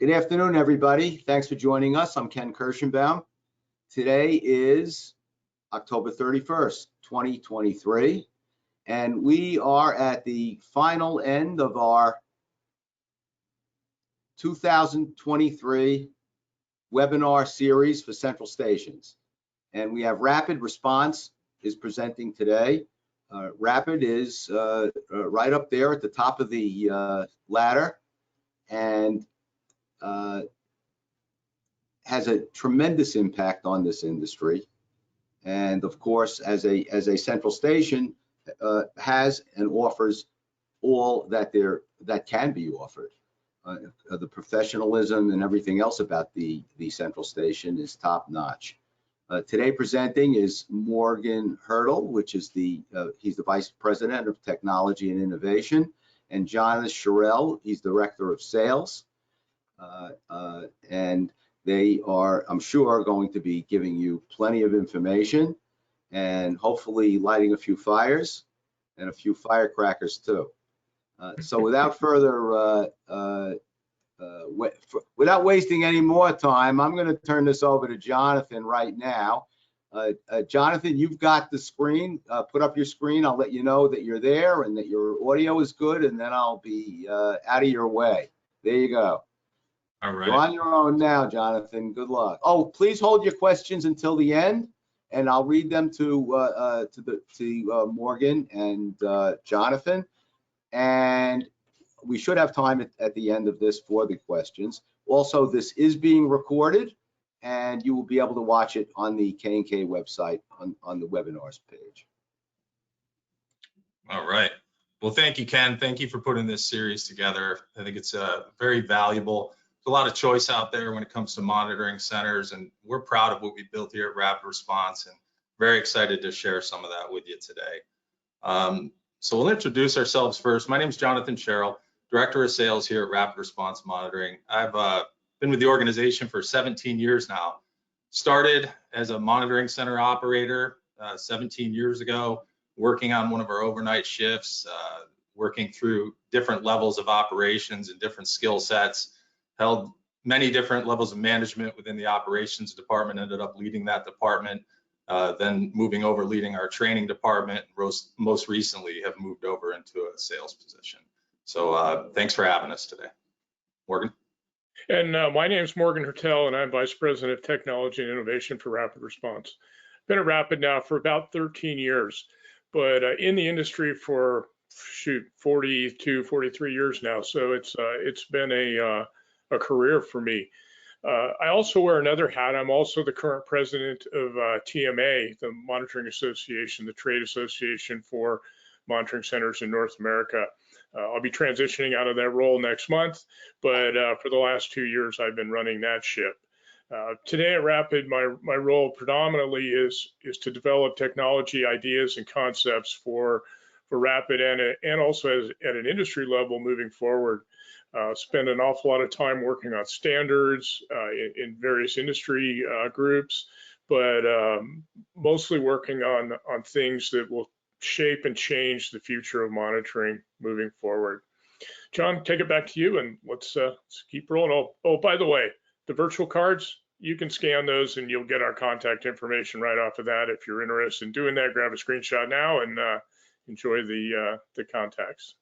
Good afternoon, everybody. Thanks for joining us. I'm Ken Kirschenbaum. Today is October 31st, 2023, and we are at the final end of our 2023 webinar series for central stations. And we have Rapid Response is presenting today. Rapid is right up there at the top of the ladder, and has a tremendous impact on this industry, and of course, as a central station, has and offers all that can be offered. The professionalism and everything else about the central station is top notch. Today presenting is Morgan Hertel, which is he's the Vice President of Technology and Innovation, and John Sherrell, he's Director of Sales. And they are, I'm sure, going to be giving you plenty of information and hopefully lighting a few fires and a few firecrackers too. So without further, without wasting any more time, I'm going to turn this over to Jonathan right now. Jonathan, you've got the screen. Put up your screen. I'll let you know that you're there and that your audio is good, and then I'll be out of your way. There you go. All right. You're on your own now, Jonathan. Good luck. Oh, please hold your questions until the end, and I'll read them to Morgan and Jonathan. And we should have time at the end of this for the questions. Also, this is being recorded, and you will be able to watch it on the K&K website on the webinars page. All right. Well, thank you, Ken. Thank you for putting this series together. I think it's very valuable. There's a lot of choice out there when it comes to monitoring centers, and we're proud of what we built here at Rapid Response and very excited to share some of that with you today. So we'll introduce ourselves first. My name is Jonathan Sherrell, Director of Sales here at Rapid Response Monitoring. I've been with the organization for 17 years now. Started as a monitoring center operator 17 years ago, working on one of our overnight shifts, working through different levels of operations and different skill sets. Held many different levels of management within the operations department, ended up leading that department, then moving over leading our training department, most recently have moved over into a sales position. So thanks for having us today. Morgan? And my name is Morgan Hertel, and I'm Vice President of Technology and Innovation for Rapid Response. Been at Rapid now for about 13 years, but in the industry for, 42, 43 years now. So it's been a career for me. I also wear another hat. I'm also the current president of TMA, the Monitoring Association, the trade association for monitoring centers in North America. I'll be transitioning out of that role next month, but for the last 2 years, I've been running that ship. Today at Rapid, my role predominantly is to develop technology ideas and concepts for Rapid and also at an industry level moving forward. Spend an awful lot of time working on standards in various industry groups, but mostly working on things that will shape and change the future of monitoring moving forward. John, take it back to you, and let's keep rolling. Oh, by the way, the virtual cards, you can scan those and you'll get our contact information right off of that. If you're interested in doing that, grab a screenshot now and enjoy the contacts.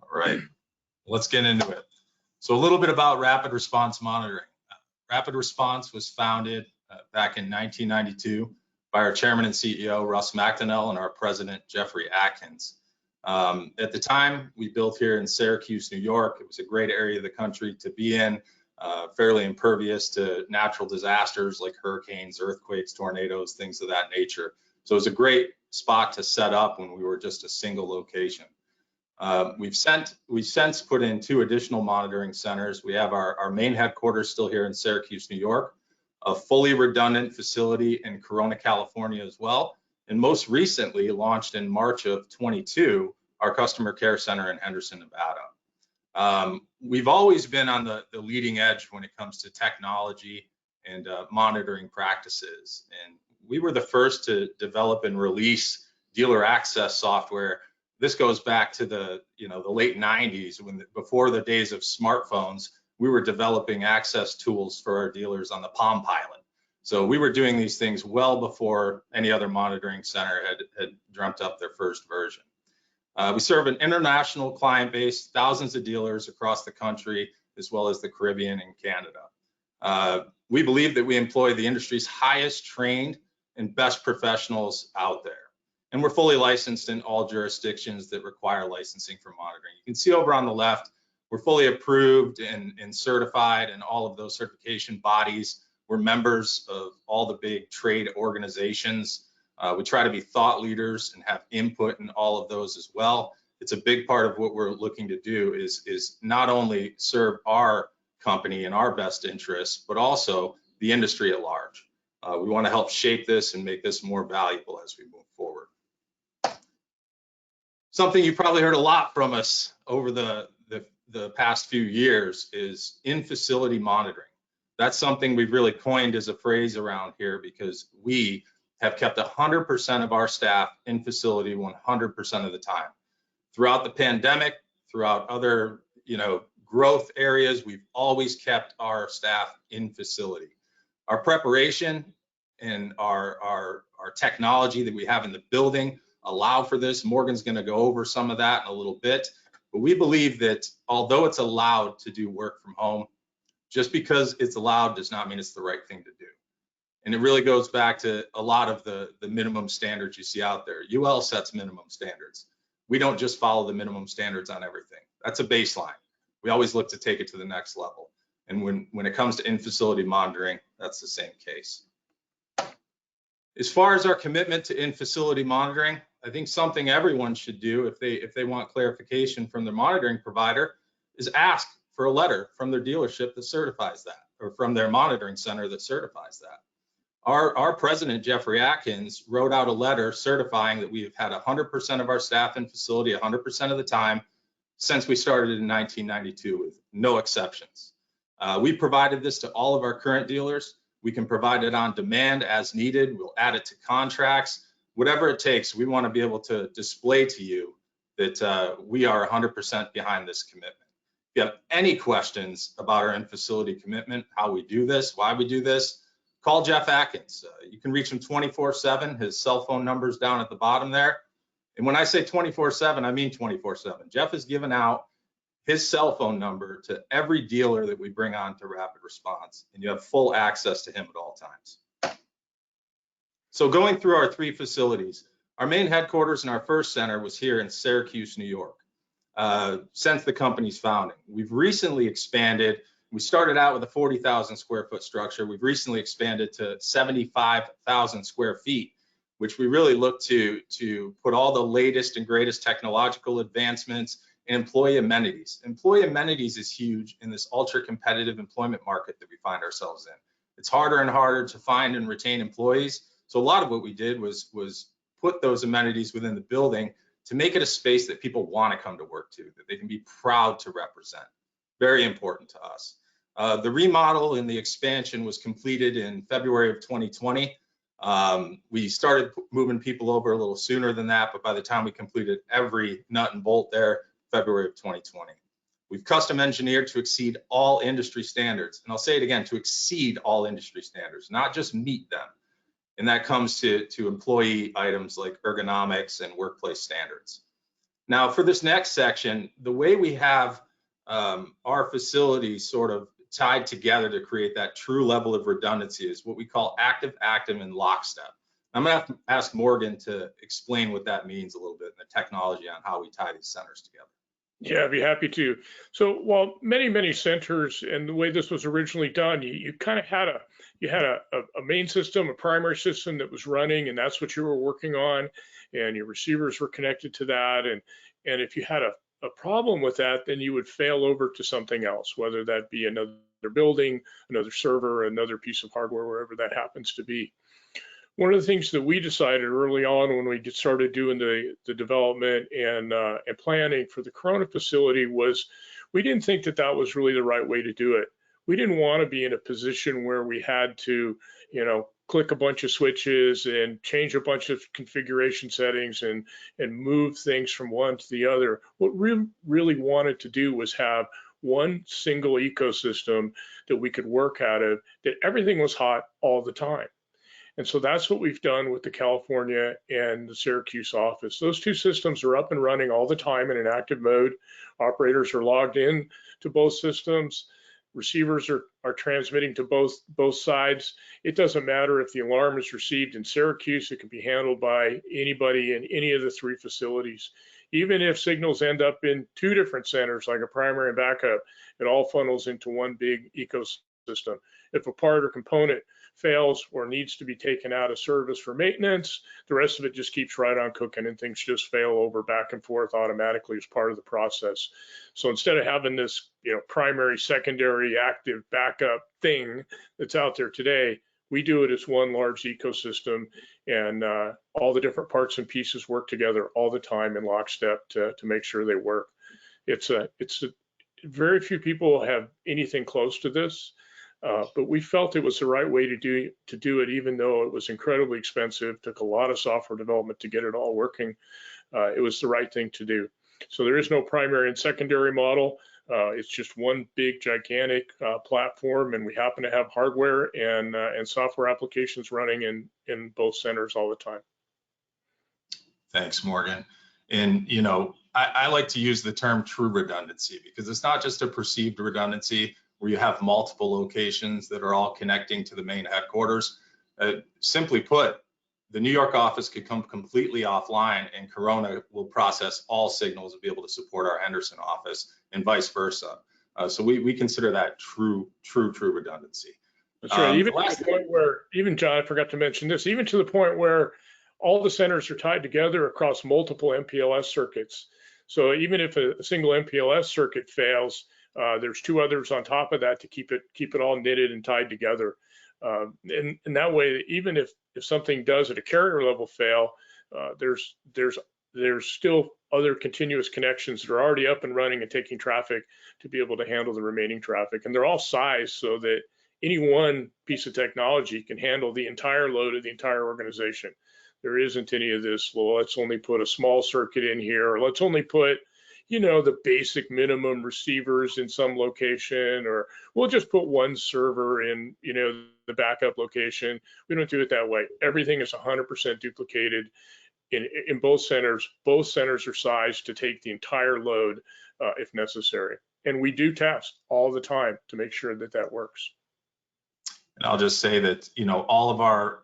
All right. Let's get into it. So a little bit about Rapid Response Monitoring. Rapid Response was founded back in 1992 by our chairman and CEO, Russ McDonnell, and our president, Jeffrey Atkins. At the time, we built here in Syracuse, New York. It was a great area of the country to be in, fairly impervious to natural disasters like hurricanes, earthquakes, tornadoes, things of that nature. So it was a great spot to set up when we were just a single location. We've since put in 2 additional monitoring centers. We have our main headquarters still here in Syracuse, New York, a fully redundant facility in Corona, California as well, and most recently launched in March of 22, our customer care center in Henderson, Nevada. We've always been on the leading edge when it comes to technology and monitoring practices, and we were the first to develop and release dealer access software. This goes back to the late 90s, before the days of smartphones, we were developing access tools for our dealers on the Palm Pilot. So we were doing these things well before any other monitoring center had dreamt up their first version. We serve an international client base, thousands of dealers across the country, as well as the Caribbean and Canada. We believe that we employ the industry's highest trained and best professionals out there. And we're fully licensed in all jurisdictions that require licensing for monitoring. You can see over on the left, we're fully approved and certified in all of those certification bodies. We're members of all the big trade organizations. We try to be thought leaders and have input in all of those as well. It's a big part of what we're looking to do is not only serve our company in our best interests, but also the industry at large. We want to help shape this and make this more valuable as we move forward. Something you probably heard a lot from us over the past few years is in-facility monitoring. That's something we've really coined as a phrase around here because we have kept 100% of our staff in facility 100% of the time. Throughout the pandemic, throughout other growth areas, we've always kept our staff in facility. Our preparation and our technology that we have in the building allow for this. Morgan's going to go over some of that in a little bit, but we believe that although it's allowed to do work from home, just because it's allowed does not mean it's the right thing to do. And it really goes back to a lot of the minimum standards you see out there. UL sets minimum standards. We don't just follow the minimum standards on everything. That's a baseline. We always look to take it to the next level. And when it comes to in-facility monitoring, that's the same case. As far as our commitment to in-facility monitoring, I think something everyone should do if they want clarification from their monitoring provider is ask for a letter from their dealership that certifies that, or from their monitoring center that certifies that. Our president, Jeffrey Atkins, wrote out a letter certifying that we've had 100% of our staff in facility 100% of the time since we started in 1992 with no exceptions. We provided this to all of our current dealers. We can provide it on demand as needed. We'll add it to contracts, whatever it takes. We want to be able to display to you that we are 100% behind this commitment. If you have any questions about our in-facility commitment, how we do this, why we do this, call Jeff Atkins. You can reach him 24/7. His cell phone number is down at the bottom there. And when I say 24/7, I mean 24/7. Jeff has given out his cell phone number to every dealer that we bring on to Rapid Response, and you have full access to him at all times. So going through our 3 facilities, our main headquarters and our first center was here in Syracuse, New York. Since the company's founding, we've recently expanded. We started out with a 40,000 square foot structure. We've recently expanded to 75,000 square feet, which we really look to put all the latest and greatest technological advancements and employee amenities. Employee amenities is huge in this ultra competitive employment market that we find ourselves in. It's harder and harder to find and retain employees. So a lot of what we did was put those amenities within the building to make it a space that people want to come to work to, that they can be proud to represent. Very important to us. The remodel and the expansion was completed in February of 2020. We started moving people over a little sooner than that, but by the time we completed every nut and bolt there, February of 2020. We've custom engineered to exceed all industry standards. And I'll say it again, to exceed all industry standards, not just meet them. And that comes to employee items like ergonomics and workplace standards. Now for this next section, the way we have our facilities sort of tied together to create that true level of redundancy is what we call active, and lockstep. I'm going to have to ask Morgan to explain what that means a little bit and the technology on how we tie these centers together. Yeah, I'd be happy to. So while many centers and the way this was originally done, you kind of had a main system, a primary system that was running, and that's what you were working on, and your receivers were connected to that. And if you had a problem with that, then you would fail over to something else, whether that be another building, another server, another piece of hardware, wherever that happens to be. One of the things that we decided early on when we started doing the development and planning for the Corona facility was we didn't think that was really the right way to do it. We didn't want to be in a position where we had to, click a bunch of switches and change a bunch of configuration settings and move things from one to the other. What we really wanted to do was have one single ecosystem that we could work out of, that everything was hot all the time. And so that's what we've done with the California and the Syracuse office. Those two systems are up and running all the time in an active mode. Operators are logged in to both systems. Receivers are transmitting to both sides. It doesn't matter if the alarm is received in Syracuse, it can be handled by anybody in any of the three facilities. Even if signals end up in two different centers, like a primary and backup, it all funnels into one big ecosystem. If a part or component fails or needs to be taken out of service for maintenance, the rest of it just keeps right on cooking, and things just fail over back and forth automatically as part of the process. So instead of having this, primary, secondary, active backup thing that's out there today, we do it as one large ecosystem, and all the different parts and pieces work together all the time in lockstep to make sure they work. Very few people have anything close to this. But we felt it was the right way to do it, even though it was incredibly expensive, took a lot of software development to get it all working. It was the right thing to do. So there is no primary and secondary model. It's just one big, gigantic platform, and we happen to have hardware and software applications running in both centers all the time. Thanks, Morgan. And, I like to use the term true redundancy, because it's not just a perceived redundancy where you have multiple locations that are all connecting to the main headquarters. Simply put, the New York office could come completely offline and Corona will process all signals and be able to support our Henderson office and vice versa. So we consider that true redundancy. That's right. Even to the point where, John, I forgot to mention this, even to the point where all the centers are tied together across multiple MPLS circuits. So even if a single MPLS circuit fails, there's two others on top of that to keep it all knitted and tied together. And that way, even if something does at a carrier level fail, there's still other continuous connections that are already up and running and taking traffic to be able to handle the remaining traffic. And they're all sized so that any one piece of technology can handle the entire load of the entire organization. There isn't any of this, well, let's only put a small circuit in here, or let's only put the basic minimum receivers in some location, or we'll just put one server in, the backup location. We don't do it that way. Everything is 100% duplicated in both centers. Both centers are sized to take the entire load if necessary. And we do test all the time to make sure that works. And I'll just say that, all of our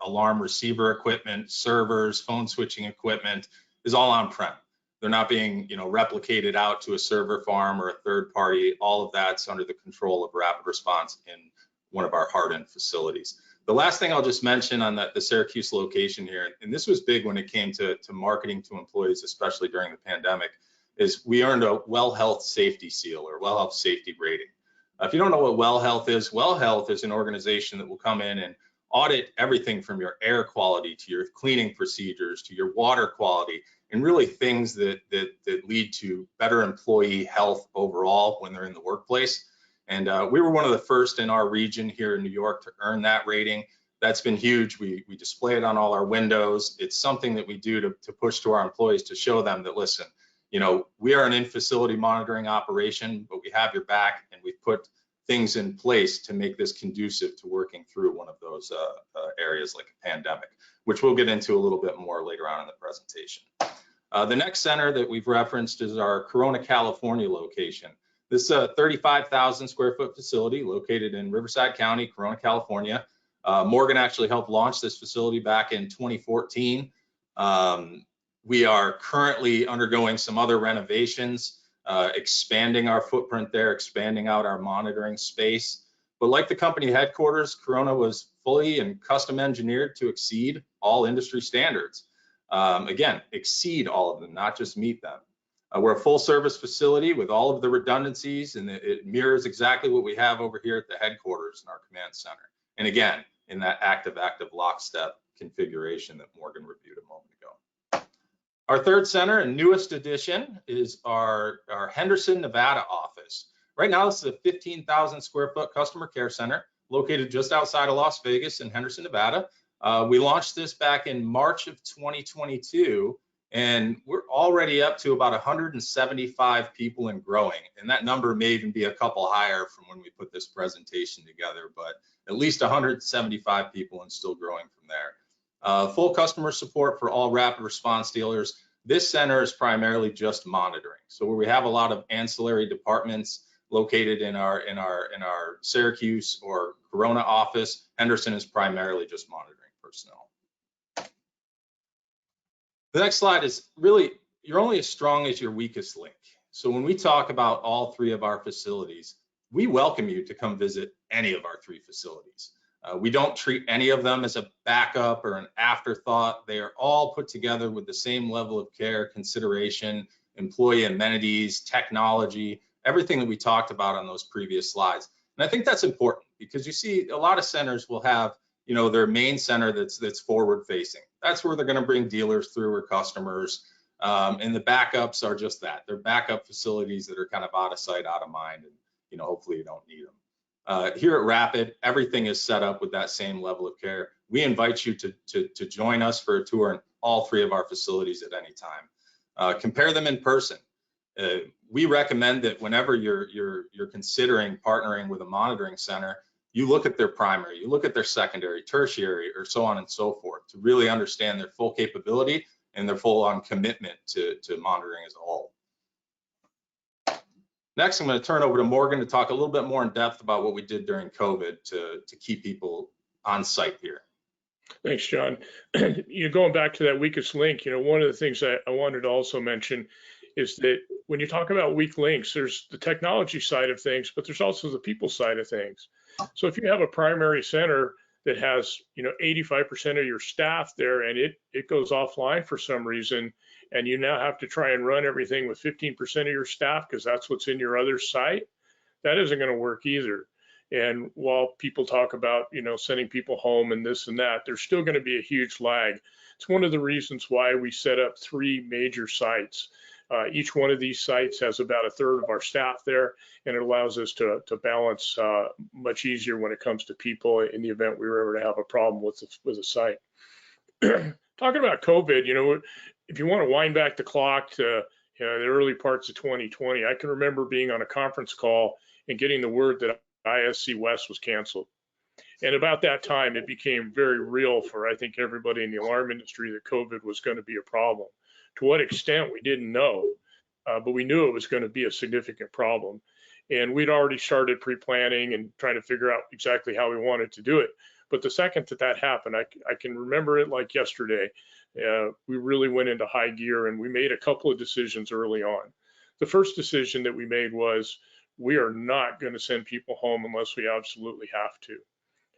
alarm receiver equipment, servers, phone switching equipment is all on-prem. They're not being, replicated out to a server farm or a third party. All of that's under the control of Rapid Response in one of our hardened facilities. The last thing I'll just mention on the Syracuse location here, and this was big when it came to marketing to employees, especially during the pandemic, is we earned a Well Health Safety Seal, or Well Health Safety Rating. If you don't know what Well Health is an organization that will come in and audit everything from your air quality to your cleaning procedures to your water quality, and really things that lead to better employee health overall when they're in the workplace. And we were one of the first in our region here in New York to earn that rating. That's been huge. We display it on all our windows. It's something that we do to push to our employees to show them that, listen, we are an in-facility monitoring operation, but we have your back, and we've put things in place to make this conducive to working through one of those areas like a pandemic, which we'll get into a little bit more later on in the presentation. The next center that we've referenced is our Corona, California location. This is a 35,000 square foot facility located in Riverside County, Corona, California. Morgan actually helped launch this facility back in 2014. We are currently undergoing some other renovations, expanding our footprint there, expanding out our monitoring space. But like the company headquarters, Corona was fully and custom engineered to exceed all industry standards. Again, exceed all of them, not just meet them. We're a full service facility with all of the redundancies, and it mirrors exactly what we have over here at the headquarters in our command center. And again, in that active lockstep configuration that Morgan reviewed a moment ago. Our third center and newest addition is our Henderson, Nevada office. Right now, this is a 15,000 square foot customer care center located just outside of Las Vegas in Henderson, Nevada. We launched this back in March of 2022, And we're already up to about 175 people and growing. And that number may even be a couple higher from when we put this presentation together, but at least 175 people and still growing from there. Full customer support for all rapid response dealers. This center is primarily just monitoring. So where we have a lot of ancillary departments located in our Syracuse or Corona office, Henderson is primarily just monitoring personnel. The next slide is really, you're only as strong as your weakest link. So when we talk about all three of our facilities, we welcome you to come visit any of our three facilities. We don't treat any of them as a backup or an afterthought. They are all put together with the same level of care, consideration, employee amenities, technology, everything that we talked about on those previous slides. And I think that's important because you see a lot of centers will have, you know, their main center that's forward facing. That's where they're going to bring dealers through or customers. And the backups are just that. They're backup facilities that are kind of out of sight, out of mind, and, you know, hopefully you don't need them. Here at Rapid, everything is set up with that same level of care. We invite you to join us for a tour in all three of our facilities at any time. Compare them in person. We recommend that whenever you're considering partnering with a monitoring center, you look at their primary, you look at their secondary, tertiary, or so on and so forth to really understand their full capability and their full-on commitment to monitoring as a whole. Next, I'm going to turn over to Morgan to talk a little bit more in depth about what we did during COVID to keep people on site here. Thanks, John. Going back to that weakest link, one of the things that I wanted to also mention is that when you talk about weak links, there's the technology side of things, but there's also the people side of things. So if you have a primary center that has, 85% of your staff there and it goes offline for some reason, and you now have to try and run everything with 15% of your staff because that's what's in your other site, that isn't going to work either. And while people talk about, sending people home and this and that, there's still going to be a huge lag. It's one of the reasons why we set up 3 major sites. Each one of these sites has about a third of our staff there, and it allows us to balance much easier when it comes to people in the event we were ever to have a problem with a site. Talking about COVID, if you want to wind back the clock to the early parts of 2020, I can remember being on a conference call and getting the word that ISC West was canceled. And about that time, it became very real for, I think, everybody in the alarm industry that COVID was going to be a problem. To what extent, we didn't know, but we knew it was going to be a significant problem. And we'd already started pre-planning and trying to figure out exactly how we wanted to do it. But the second that happened, I can remember it like yesterday. We really went into high gear and we made a couple of decisions early on. The first decision that we made was we are not going to send people home unless we absolutely have to.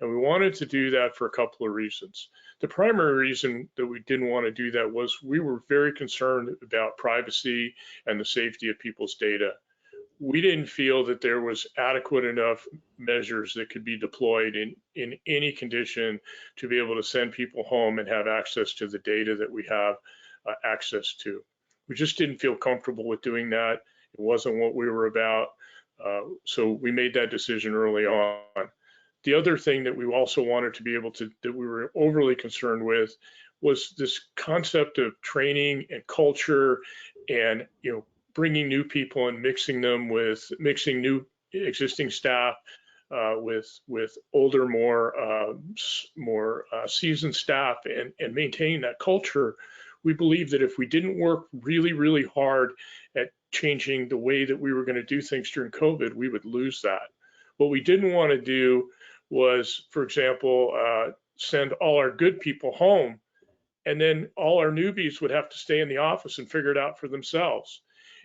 And we wanted to do that for a couple of reasons. The primary reason that we didn't want to do that was we were very concerned about privacy and the safety of people's data. We didn't feel that there was adequate enough measures that could be deployed in any condition to be able to send people home and have access to the data that we have access to. We just didn't feel comfortable with doing that. It wasn't what we were about. So we made that decision early on. The other thing that we also wanted to be able to, that we were overly concerned with, was this concept of training and culture and, bringing new people and mixing new existing staff with older, more seasoned staff and maintaining that culture. We believe that if we didn't work really, really hard at changing the way that we were going to do things during COVID, we would lose that. What we didn't want to do was, for example, send all our good people home, and then all our newbies would have to stay in the office and figure it out for themselves.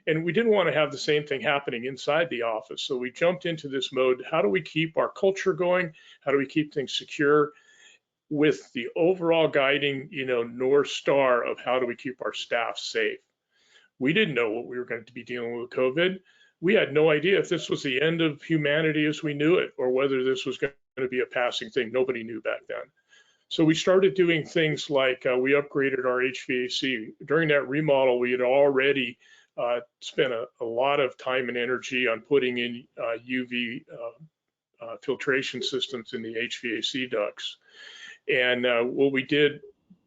And we didn't want to have the same thing happening inside the office. So we jumped into this mode. How do we keep our culture going? How do we keep things secure with the overall guiding, North Star of how do we keep our staff safe? We didn't know what we were going to be dealing with COVID. We had no idea if this was the end of humanity as we knew it, or whether this was going to be a passing thing. Nobody knew back then. So we started doing things like we upgraded our HVAC. During that remodel, we had already spent a lot of time and energy on putting in UV filtration systems in the HVAC ducts. And what we did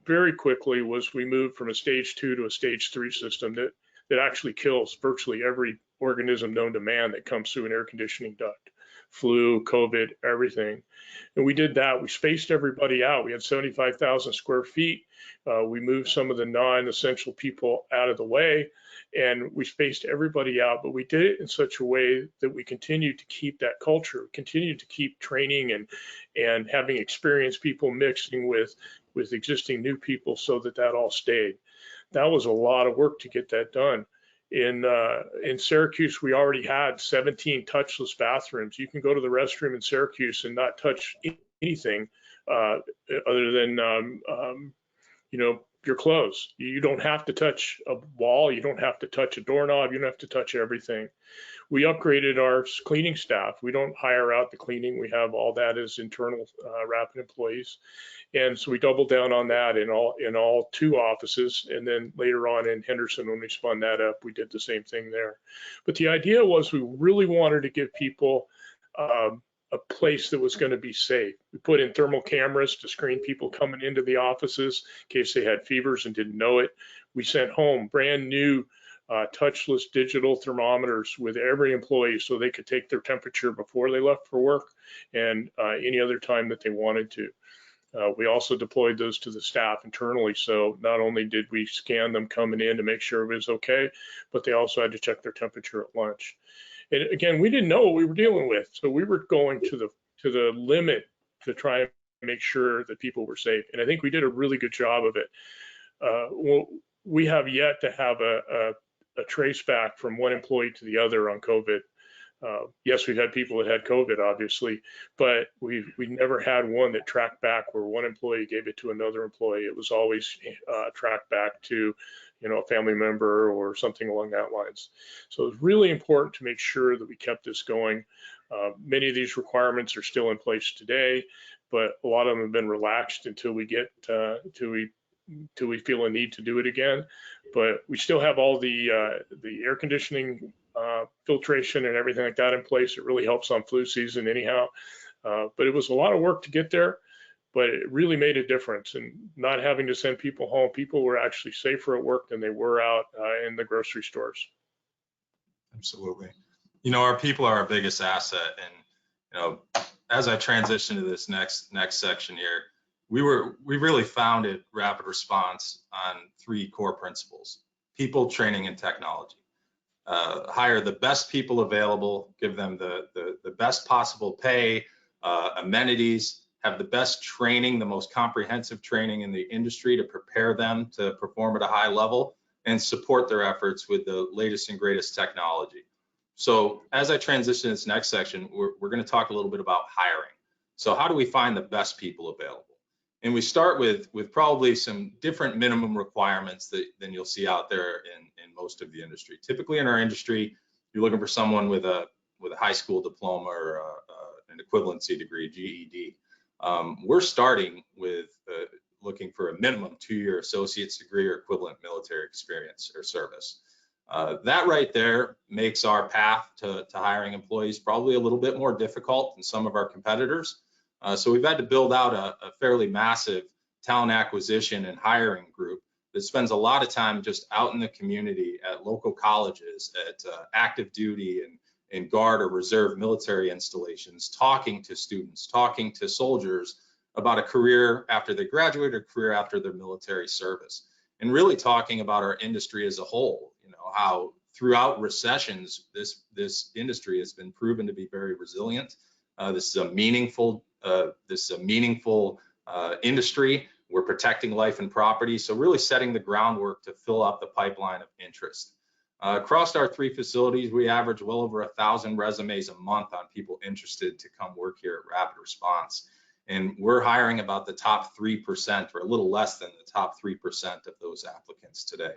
very quickly was we moved from a stage 2 to a stage 3 system that actually kills virtually every organism known to man that comes through an air conditioning duct. Flu, COVID, everything. And we did that. We spaced everybody out. We had 75,000 square feet. We moved some of the non-essential people out of the way, and we spaced everybody out. But we did it in such a way that we continued to keep that culture, continued to keep training and having experienced people mixing with existing new people, so that all stayed. That was a lot of work to get that done. In Syracuse, we already had 17 touchless bathrooms. You can go to the restroom in Syracuse and not touch anything other than your clothes. You don't have to touch a wall. You don't have to touch a doorknob. You don't have to touch everything. We upgraded our cleaning staff. We don't hire out the cleaning. We have all that as internal Rapid employees. And so we doubled down on that in all 2 offices. And then later on in Henderson, when we spun that up, we did the same thing there. But the idea was we really wanted to give people a place that was going to be safe. We put in thermal cameras to screen people coming into the offices in case they had fevers and didn't know it. We sent home brand new touchless digital thermometers with every employee, so they could take their temperature before they left for work and any other time that they wanted to. We also deployed those to the staff internally, so not only did we scan them coming in to make sure it was okay, but they also had to check their temperature at lunch. And again, we didn't know what we were dealing with, so we were going to the limit to try and make sure that people were safe. And I think we did a really good job of it. We have yet to have a trace back from one employee to the other on COVID. Yes, we've had people that had COVID, obviously, but we never had one that tracked back where one employee gave it to another employee. It was always tracked back to, a family member or something along that lines. So it's really important to make sure that we kept this going. Many of these requirements are still in place today, but a lot of them have been relaxed until we get till we feel a need to do it again. But we still have all the air conditioning, filtration and everything like that in place. It really helps on flu season anyhow. But it was a lot of work to get there, but it really made a difference. And not having to send people home, people were actually safer at work than they were out in the grocery stores. Absolutely. Our people are our biggest asset. And, as I transition to this next section here, we really founded Rapid Response on 3 core principles: people, training, and technology. Hire the best people available, give them the best possible pay, amenities, have the best training, the most comprehensive training in the industry to prepare them to perform at a high level, and support their efforts with the latest and greatest technology. So as I transition to this next section, we're going to talk a little bit about hiring. So how do we find the best people available? And we start with probably some different minimum requirements than you'll see out there in most of the industry. Typically in our industry, you're looking for someone with a high school diploma or an equivalency degree, GED. We're starting with looking for a minimum 2-year associate's degree or equivalent military experience or service. That right there makes our path to hiring employees probably a little bit more difficult than some of our competitors. So we've had to build out a fairly massive talent acquisition and hiring group that spends a lot of time just out in the community at local colleges, at active duty and guard or reserve military installations, talking to students, talking to soldiers about a career after they graduate or a career after their military service, and really talking about our industry as a whole. How throughout recessions, this industry has been proven to be very resilient. This is a meaningful industry. We're protecting life and property, so really setting the groundwork to fill up the pipeline of interest. Across our 3 facilities, we average well over 1,000 resumes a month on people interested to come work here at Rapid Response. And we're hiring about the top 3% or a little less than the top 3% of those applicants today.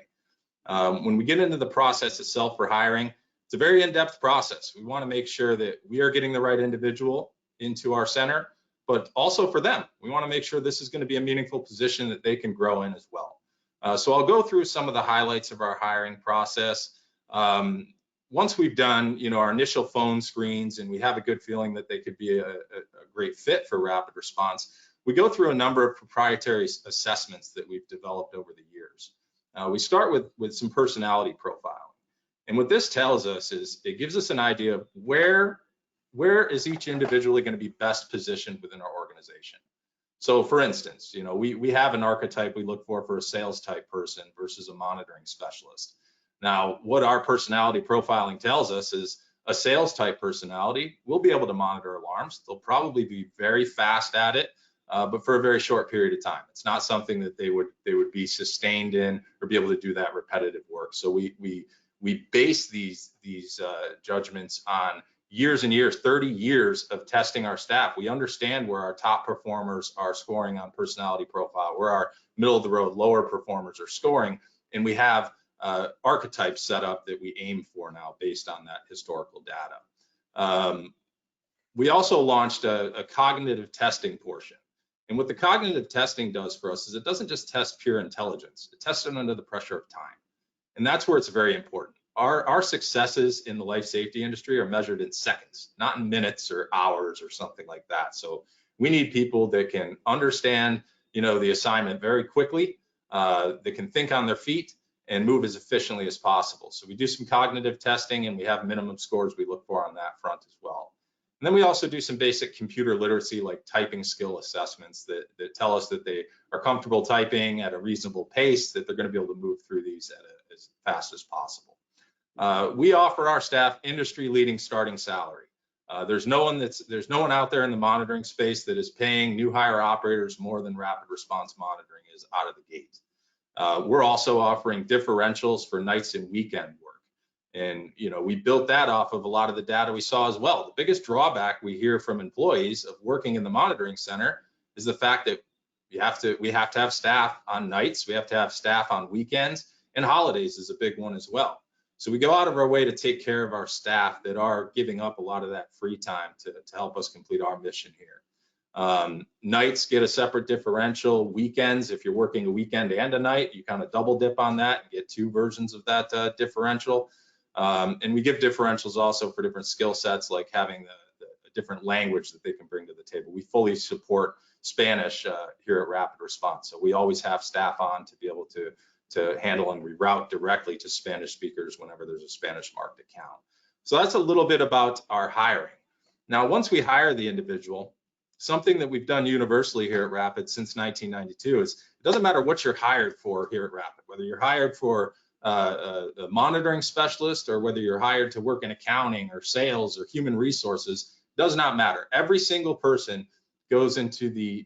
When we get into the process itself for hiring, it's a very in-depth process. We want to make sure that we are getting the right individual into our center, but also for them, we want to make sure this is going to be a meaningful position that they can grow in as well. So I'll go through some of the highlights of our hiring process. Once we've done, our initial phone screens and we have a good feeling that they could be a great fit for Rapid Response, we go through a number of proprietary assessments that we've developed over the years. We start with some personality profiling. And what this tells us is it gives us an idea of where is each individually going to be best positioned within our organization. So for instance, we have an archetype we look for a sales type person versus a monitoring specialist. Now, what our personality profiling tells us is a sales type personality will be able to monitor alarms. They'll probably be very fast at it, but for a very short period of time. It's not something that they would be sustained in or be able to do that repetitive work. So we base these judgments on years and years, 30 years of testing our staff. We understand where our top performers are scoring on personality profile, where our middle of the road lower performers are scoring, and we have archetypes set up that we aim for now based on that historical data. We also launched a cognitive testing portion. And what the cognitive testing does for us is it doesn't just test pure intelligence, it tests it under the pressure of time. And that's where it's very important. Our successes in the life safety industry are measured in seconds, not in minutes or hours or something like that. So we need people that can understand, the assignment very quickly, that can think on their feet and move as efficiently as possible. So we do some cognitive testing, and we have minimum scores we look for on that front as well. And then we also do some basic computer literacy, like typing skill assessments that tell us that they are comfortable typing at a reasonable pace, that they're going to be able to move through these as fast as possible. We offer our staff industry-leading starting salary. There's no one out there in the monitoring space that is paying new hire operators more than rapid response monitoring is out of the gate. We're also offering differentials for nights and weekend work. And, we built that off of a lot of the data we saw as well. The biggest drawback we hear from employees of working in the monitoring center is the fact that we have to have staff on nights, we have to have staff on weekends, and holidays is a big one as well. So we go out of our way to take care of our staff that are giving up a lot of that free time to help us complete our mission here. Nights get a separate differential. Weekends, if you're working a weekend and a night, you kind of double dip on that and get two versions of that differential. And we give differentials also for different skill sets, like having a different language that they can bring to the table. We fully support Spanish here at Rapid Response. So we always have staff on to be able to handle and reroute directly to Spanish speakers whenever there's a Spanish marked account. So that's a little bit about our hiring. Now, once we hire the individual, something that we've done universally here at Rapid since 1992 is it doesn't matter what you're hired for here at Rapid, whether you're hired for a monitoring specialist or whether you're hired to work in accounting or sales or human resources, does not matter. Every single person goes into the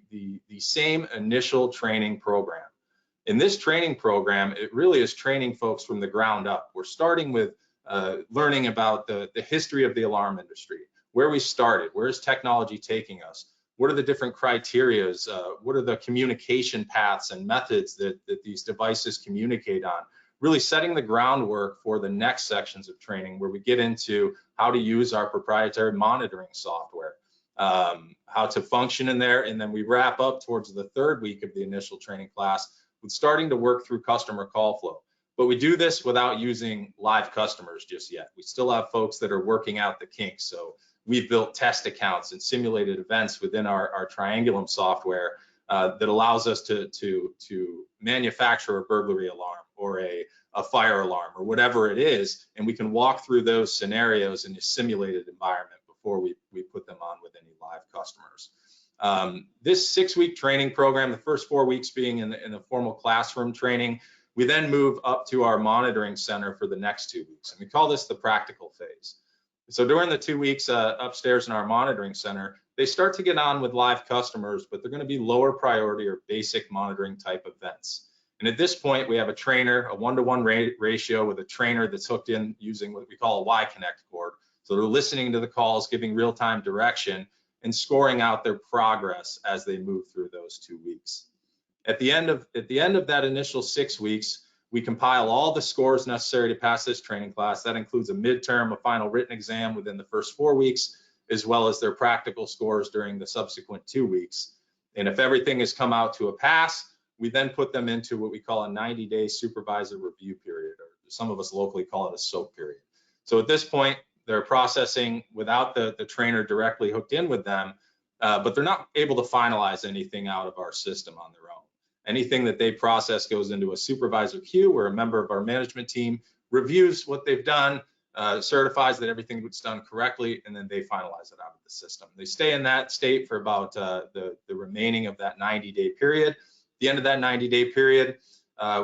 same initial training program. In this training program, it really is training folks from the ground up. We're starting with learning about the history of the alarm industry, where we started, where is technology taking us, what are the different criterias, what are the communication paths and methods that these devices communicate on, really setting the groundwork for the next sections of training where we get into how to use our proprietary monitoring software, how to function in there, and then we wrap up towards the third week of the initial training class with starting to work through customer call flow. But we do this without using live customers just yet. We still have folks that are working out the kinks. So we've built test accounts and simulated events within our Triangulum software that allows us to manufacture a burglary alarm or a fire alarm or whatever it is, and we can walk through those scenarios in a simulated environment before we put them on with any live customers. This 6-week training program, the first 4 weeks being in the formal classroom training, we then move up to our monitoring center for the next 2 weeks, and we call this the practical phase. So during the 2 weeks upstairs in our monitoring center, they start to get on with live customers, but they're going to be lower priority or basic monitoring type events. And at this point, we have a trainer, a 1-to-1 ratio with a trainer that's hooked in using what we call a Y-Connect cord. So they're listening to the calls, giving real-time direction, and scoring out their progress as they move through those 2 weeks. At the end of that initial 6 weeks, we compile all the scores necessary to pass this training class. That includes a midterm, a final written exam within the first 4 weeks, as well as their practical scores during the subsequent 2 weeks. And if everything has come out to a pass, we then put them into what we call a 90-day supervisor review period, or some of us locally call it a SOAP period. So at this point, they're processing without the trainer directly hooked in with them. but they're not able to finalize anything out of our system on their own. Anything that they process goes into a supervisor queue where a member of our management team reviews what they've done, certifies that everything was done correctly, and then they finalize it out of the system. They stay in that state for about the remaining of that 90-day period. At the end of that 90-day period,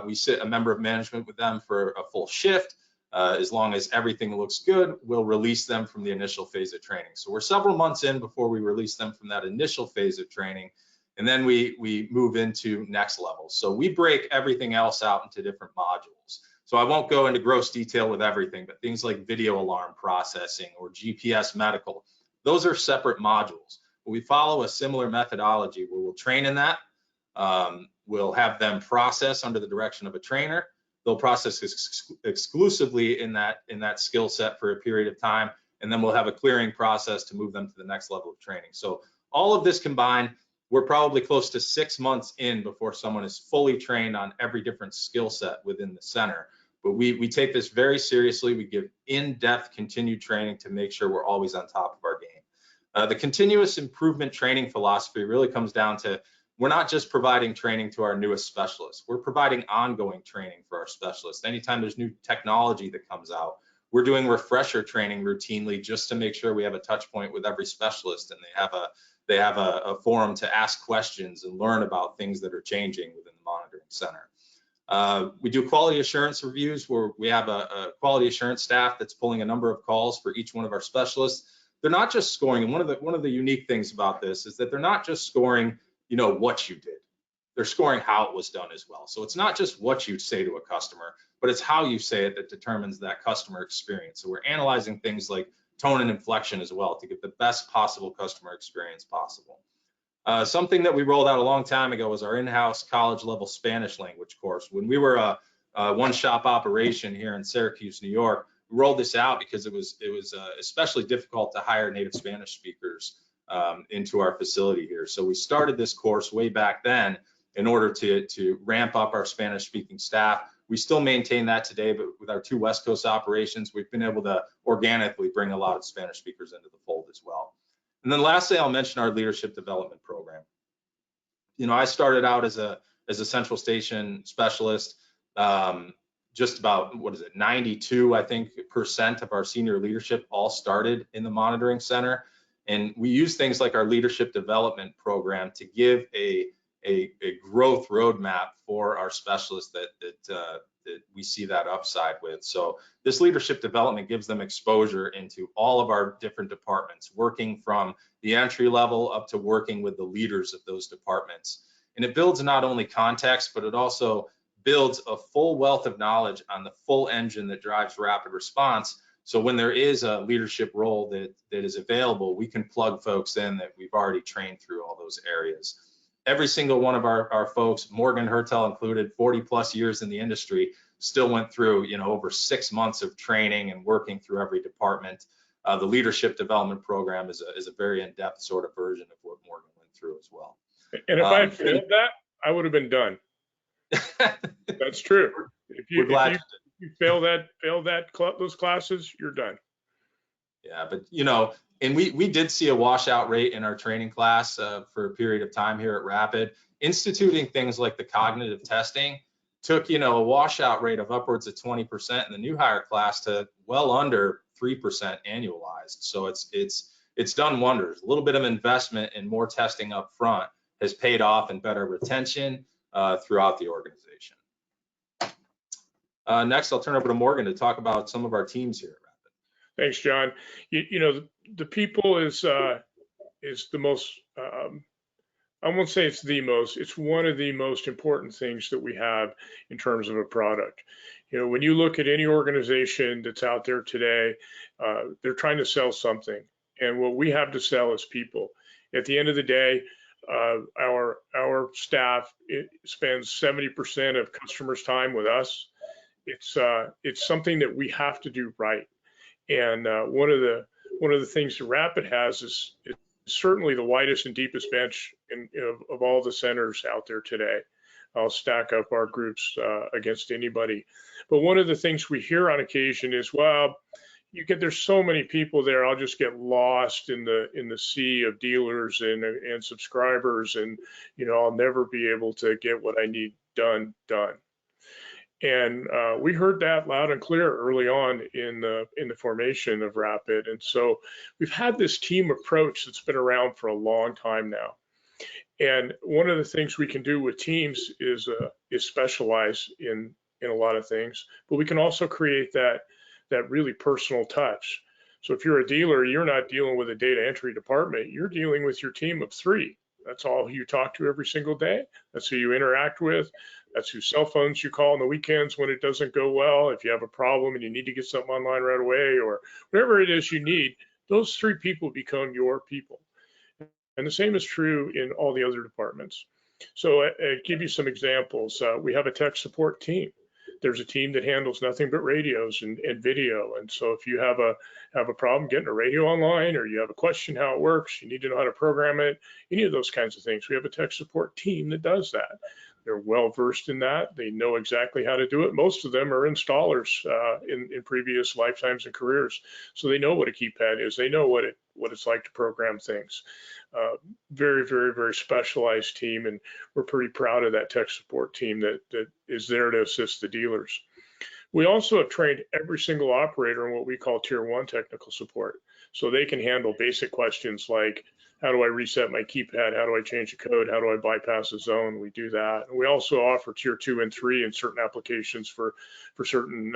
we sit a member of management with them for a full shift. As long as everything looks good, we'll release them from the initial phase of training. So we're several months in before we release them from that initial phase of training, and then we move into next levels. So we break everything else out into different modules. So I won't go into gross detail with everything, but things like video alarm processing or GPS medical, those are separate modules. We follow a similar methodology where we'll train in that. We'll have them process under the direction of a trainer. They'll process exclusively in that skill set for a period of time, and then we'll have a clearing process to move them to the next level of training. So all of this combined, we're probably close to 6 months in before someone is fully trained on every different skill set within the center. But we take this very seriously. We give in-depth continued training to make sure we're always on top of our game. The continuous improvement training philosophy really comes down to, we're not just providing training to our newest specialists. We're providing ongoing training for our specialists. Anytime there's new technology that comes out, we're doing refresher training routinely just to make sure we have a touch point with every specialist and they have a forum to ask questions and learn about things that are changing within the monitoring center. We do quality assurance reviews where we have a quality assurance staff that's pulling a number of calls for each one of our specialists. They're not just scoring, and one of the unique things about this is that they're not just scoring, you know, what you did. They're scoring how it was done as well. So it's not just what you say to a customer, but it's how you say it that determines that customer experience. So we're analyzing things like tone and inflection as well to get the best possible customer experience possible. Something that we rolled out a long time ago was our in-house college level Spanish language course. When we were a one-shop operation here in Syracuse, New York, we rolled this out because it was especially difficult to hire native Spanish speakers into our facility here. So we started this course way back then in order to ramp up our Spanish speaking staff. We still maintain that today, but with our 2 West Coast operations, we've been able to organically bring a lot of Spanish speakers into the fold as well. And then lastly, I'll mention our leadership development program. You know, I started out as a central station specialist. Just about, 92, I think, % of our senior leadership all started in the monitoring center. And we use things like our leadership development program to give a growth roadmap for our specialists that we see that upside with. So this leadership development gives them exposure into all of our different departments, working from the entry level up to working with the leaders of those departments. And it builds not only context, but it also builds a full wealth of knowledge on the full engine that drives rapid response. So when there is a leadership role that is available, we can plug folks in that we've already trained through all those areas. Every single one of our folks, Morgan Hertel included, 40+ years in the industry, still went through, you know, over 6 months of training and working through every department. The leadership development program is a very in-depth sort of version of what Morgan went through as well. And if I had failed that, I would have been done. That's true. If you fail those classes, you're done. Yeah, but you know, and we did see a washout rate in our training class for a period of time here at Rapid. Instituting things like the cognitive testing took, you know, a washout rate of upwards of 20% in the new hire class to well under 3% annualized. So it's done wonders. A little bit of investment and more testing up front has paid off in better retention throughout the organization. Next, I'll turn over to Morgan to talk about some of our teams here at Rapid. Thanks, John. You know, the people is the most, I won't say it's the most, it's one of the most important things that we have in terms of a product. You know, when you look at any organization that's out there today, they're trying to sell something. And what we have to sell is people. At the end of the day, our staff spends 70% of customers' time with us. It's something that we have to do right. And one of the things that Rapid has is it's certainly the widest and deepest bench of all the centers out there today. I'll stack up our groups against anybody. But one of the things we hear on occasion is, well, there's so many people there. I'll just get lost in the sea of dealers and subscribers, and I'll never be able to get what I need done. And we heard that loud and clear early on in the formation of Rapid. And so we've had this team approach that's been around for a long time now. And one of the things we can do with teams is specialize in a lot of things, but we can also create that really personal touch. So if you're a dealer, you're not dealing with a data entry department, you're dealing with your team of 3. That's all you talk to every single day. That's who you interact with. That's whose cell phones you call on the weekends when it doesn't go well. If you have a problem and you need to get something online right away, or whatever it is you need, those 3 people become your people. And the same is true in all the other departments. So I give you some examples. We have a tech support team. There's a team that handles nothing but radios and video. And so if you have a problem getting a radio online, or you have a question how it works, you need to know how to program it, any of those kinds of things, we have a tech support team that does that. They're well versed in that. They know exactly how to do it. Most of them are installers in previous lifetimes and careers, so they know what a keypad is. They know what it's like to program things. Very, very, very specialized team, and we're pretty proud of that tech support team that is there to assist the dealers. We also have trained every single operator in what we call Tier 1 technical support, so they can handle basic questions like, how do I reset my keypad? How do I change the code? How do I bypass a zone? We do that. And we also offer Tier 2 and 3 in certain applications for certain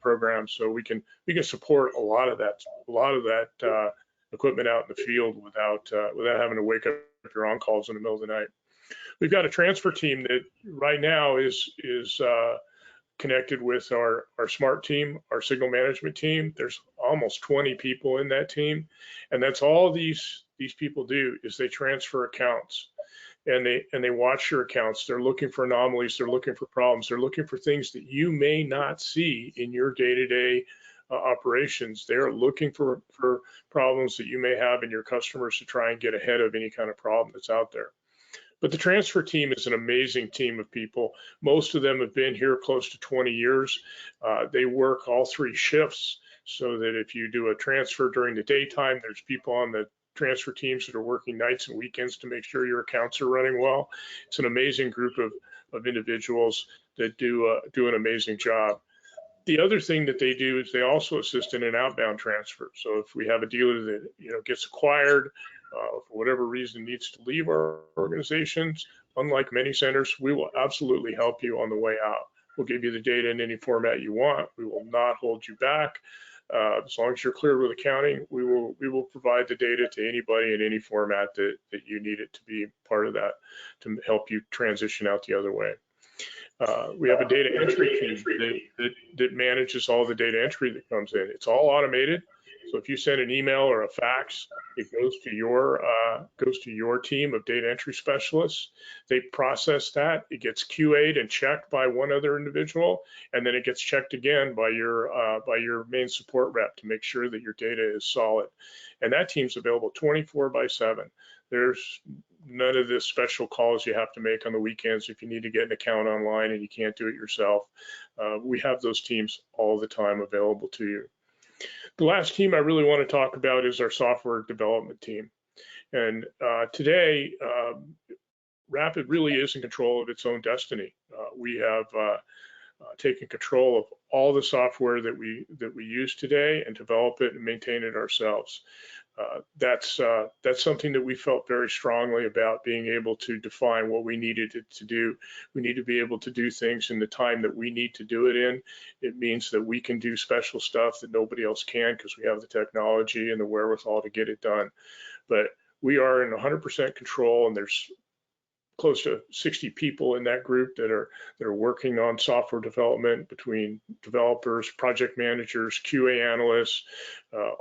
programs, so we can support a lot of that equipment out in the field without having to wake up your on-calls in the middle of the night. We've got a transfer team that right now is connected with our smart team, our signal management team. There's almost 20 people in that team, and that's all these people do is they transfer accounts, and they watch your accounts. They're looking for anomalies, they're looking for problems, they're looking for things that you may not see in your day-to-day operations. They're looking for problems that you may have in your customers to try and get ahead of any kind of problem that's out there. But the transfer team is an amazing team of people. Most of them have been here close to 20 years. They work all 3 shifts, so that if you do a transfer during the daytime, there's people on the transfer teams that are working nights and weekends to make sure your accounts are running well. It's an amazing group of individuals that do an amazing job. The other thing that they do is they also assist in an outbound transfer. So if we have a dealer that gets acquired, for whatever reason needs to leave our organizations, unlike many centers, we will absolutely help you on the way out. We'll give you the data in any format you want. We will not hold you back. As long as you're clear with accounting, we will provide the data to anybody in any format that you need it to be part of that, to help you transition out the other way. We have a data entry team that manages all the data entry that comes in. It's all automated. So if you send an email or a fax, it goes to your team of data entry specialists. They process that. It gets QA'd and checked by one other individual, and then it gets checked again by your main support rep to make sure that your data is solid. And that team's available 24/7. There's none of this special calls you have to make on the weekends if you need to get an account online and you can't do it yourself. We have those teams all the time available to you. The last team I really want to talk about is our software development team. And today, Rapid really is in control of its own destiny. We have taken control of all the software that we use today and develop it and maintain it ourselves. That's something that we felt very strongly about, being able to define what we needed it to do. We need to be able to do things in the time that we need to do it in. It means that we can do special stuff that nobody else can because we have the technology and the wherewithal to get it done. But we are in 100% control, and there's close to 60 people in that group that are working on software development, between developers, project managers, QA analysts,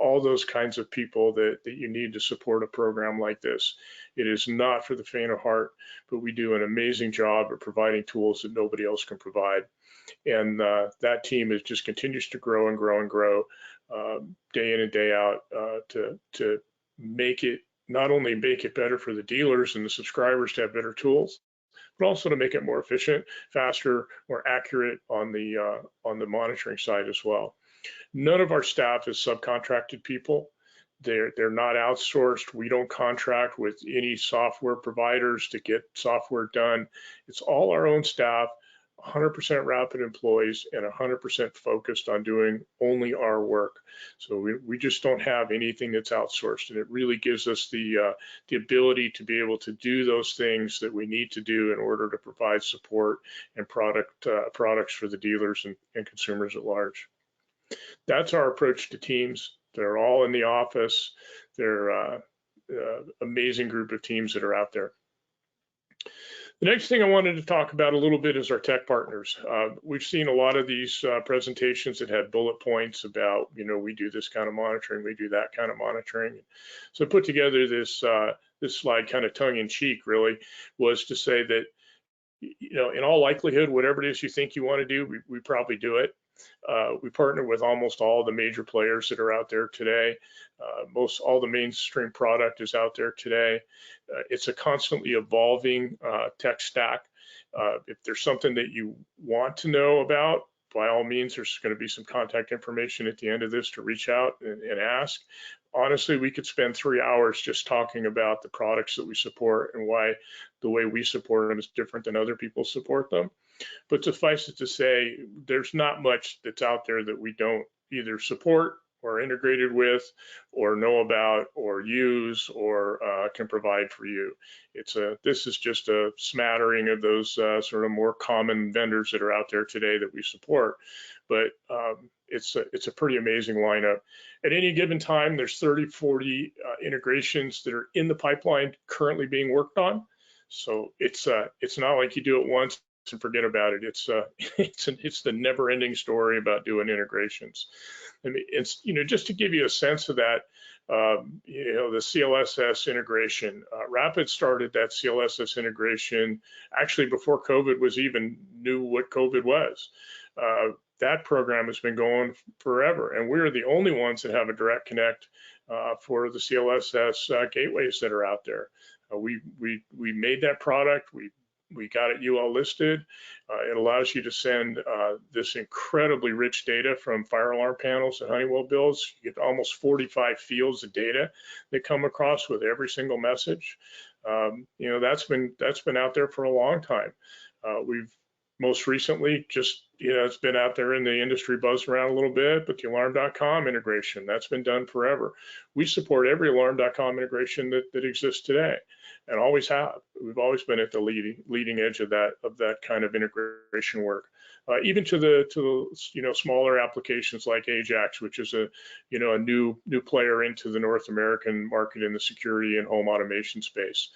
all those kinds of people that you need to support a program like this. It is not for the faint of heart, but we do an amazing job of providing tools that nobody else can provide. And that team just continues to grow and grow and grow day in and day out to make it, not only make it better for the dealers and the subscribers to have better tools, but also to make it more efficient, faster, more accurate on the monitoring side as well. None of our staff is subcontracted people. They're not outsourced. We don't contract with any software providers to get software done. It's all our own staff, 100% Rapid employees, and 100% focused on doing only our work. So we just don't have anything that's outsourced, and it really gives us the ability to be able to do those things that we need to do in order to provide support and products for the dealers and consumers at large. That's our approach to teams. They're all in the office. They're amazing group of teams that are out there. The next thing I wanted to talk about a little bit is our tech partners. We've seen a lot of these presentations that had bullet points about, we do this kind of monitoring, we do that kind of monitoring. So I put together this slide kind of tongue in cheek, really, was to say that, in all likelihood, whatever it is you think you want to do, we probably do it. We partner with almost all the major players that are out there today. All the mainstream product is out there today. It's a constantly evolving tech stack. If there's something that you want to know about, by all means, there's going to be some contact information at the end of this to reach out and ask. Honestly, we could spend 3 hours just talking about the products that we support and why the way we support them is different than other people support them. But suffice it to say, there's not much that's out there that we don't either support or integrated with or know about or use or can provide for you. This is just a smattering of those sort of more common vendors that are out there today that we support. But it's a pretty amazing lineup. At any given time, there's 30, 40 integrations that are in the pipeline currently being worked on. So it's not like you do it once and forget about it. It's the never-ending story about doing integrations. I mean, it's just to give you a sense of that, the CLSS integration. Rapid started that CLSS integration actually before COVID was even knew what COVID was. That program has been going forever, and we're the only ones that have a direct connect for the CLSS gateways that are out there. We made that product. We got it UL listed. It allows you to send this incredibly rich data from fire alarm panels and Honeywell builds. You get almost 45 fields of data that come across with every single message. That's been out there for a long time. We've most recently just, it's been out there in the industry, buzzed around a little bit, but the alarm.com integration, that's been done forever. We support every alarm.com integration that exists today and always have. We've always been at the leading edge of that kind of integration work. Even to the smaller applications like Ajax, which is a new player into the North American market in the security and home automation space.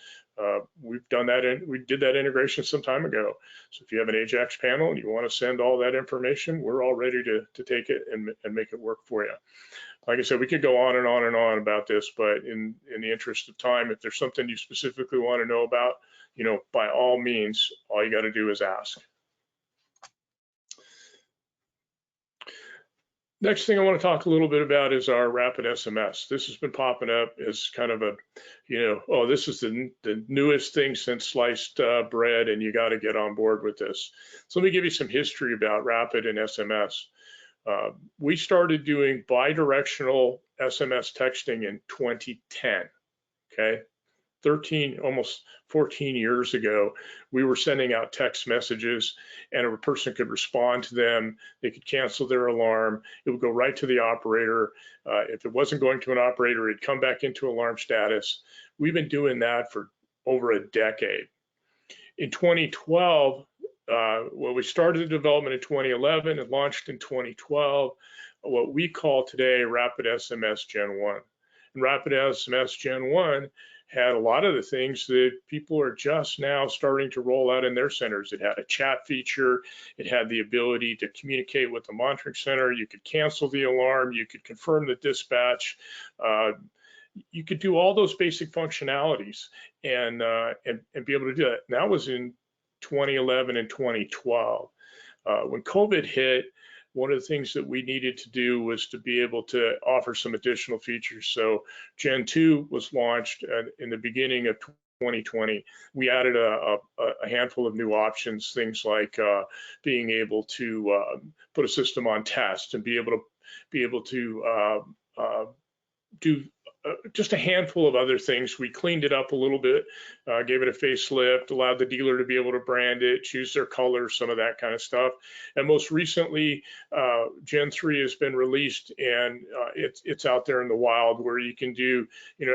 We've done that, we did that integration some time ago. So if you have an Ajax panel and you want to send all that information, we're all ready to take it and make it work for you. Like I said, we could go on and on and on about this, but in the interest of time, if there's something you specifically want to know about, by all means, all you got to do is ask. Next thing I want to talk a little bit about is our Rapid SMS. This has been popping up as kind of a, this is the newest thing since sliced bread, and you got to get on board with this. So let me give you some history about Rapid and SMS. We started doing bidirectional SMS texting in 2010, okay? Almost 14 years ago, we were sending out text messages and a person could respond to them. They could cancel their alarm. It would go right to the operator. If it wasn't going to an operator, it'd come back into alarm status. We've been doing that for over a decade. In 2012, we started the development in 2011 and launched in 2012, what we call today Rapid SMS Gen 1. And Rapid SMS Gen 1 had a lot of the things that people are just now starting to roll out in their centers. It had a chat feature. It had the ability to communicate with the monitoring center. You could cancel the alarm. You could confirm the dispatch. You could do all those basic functionalities and be able to do that. And that was in 2011 and 2012. When COVID hit, one of the things that we needed to do was to be able to offer some additional features. So Gen 2 was launched in the beginning of 2020. We added a handful of new options, things like being able to put a system on test and be able to be able to do just a handful of other things. We cleaned it up a little bit, gave it a facelift, allowed the dealer to be able to brand it, choose their colors, some of that kind of stuff. And most recently, Gen 3 has been released, and it's out there in the wild, where you can do,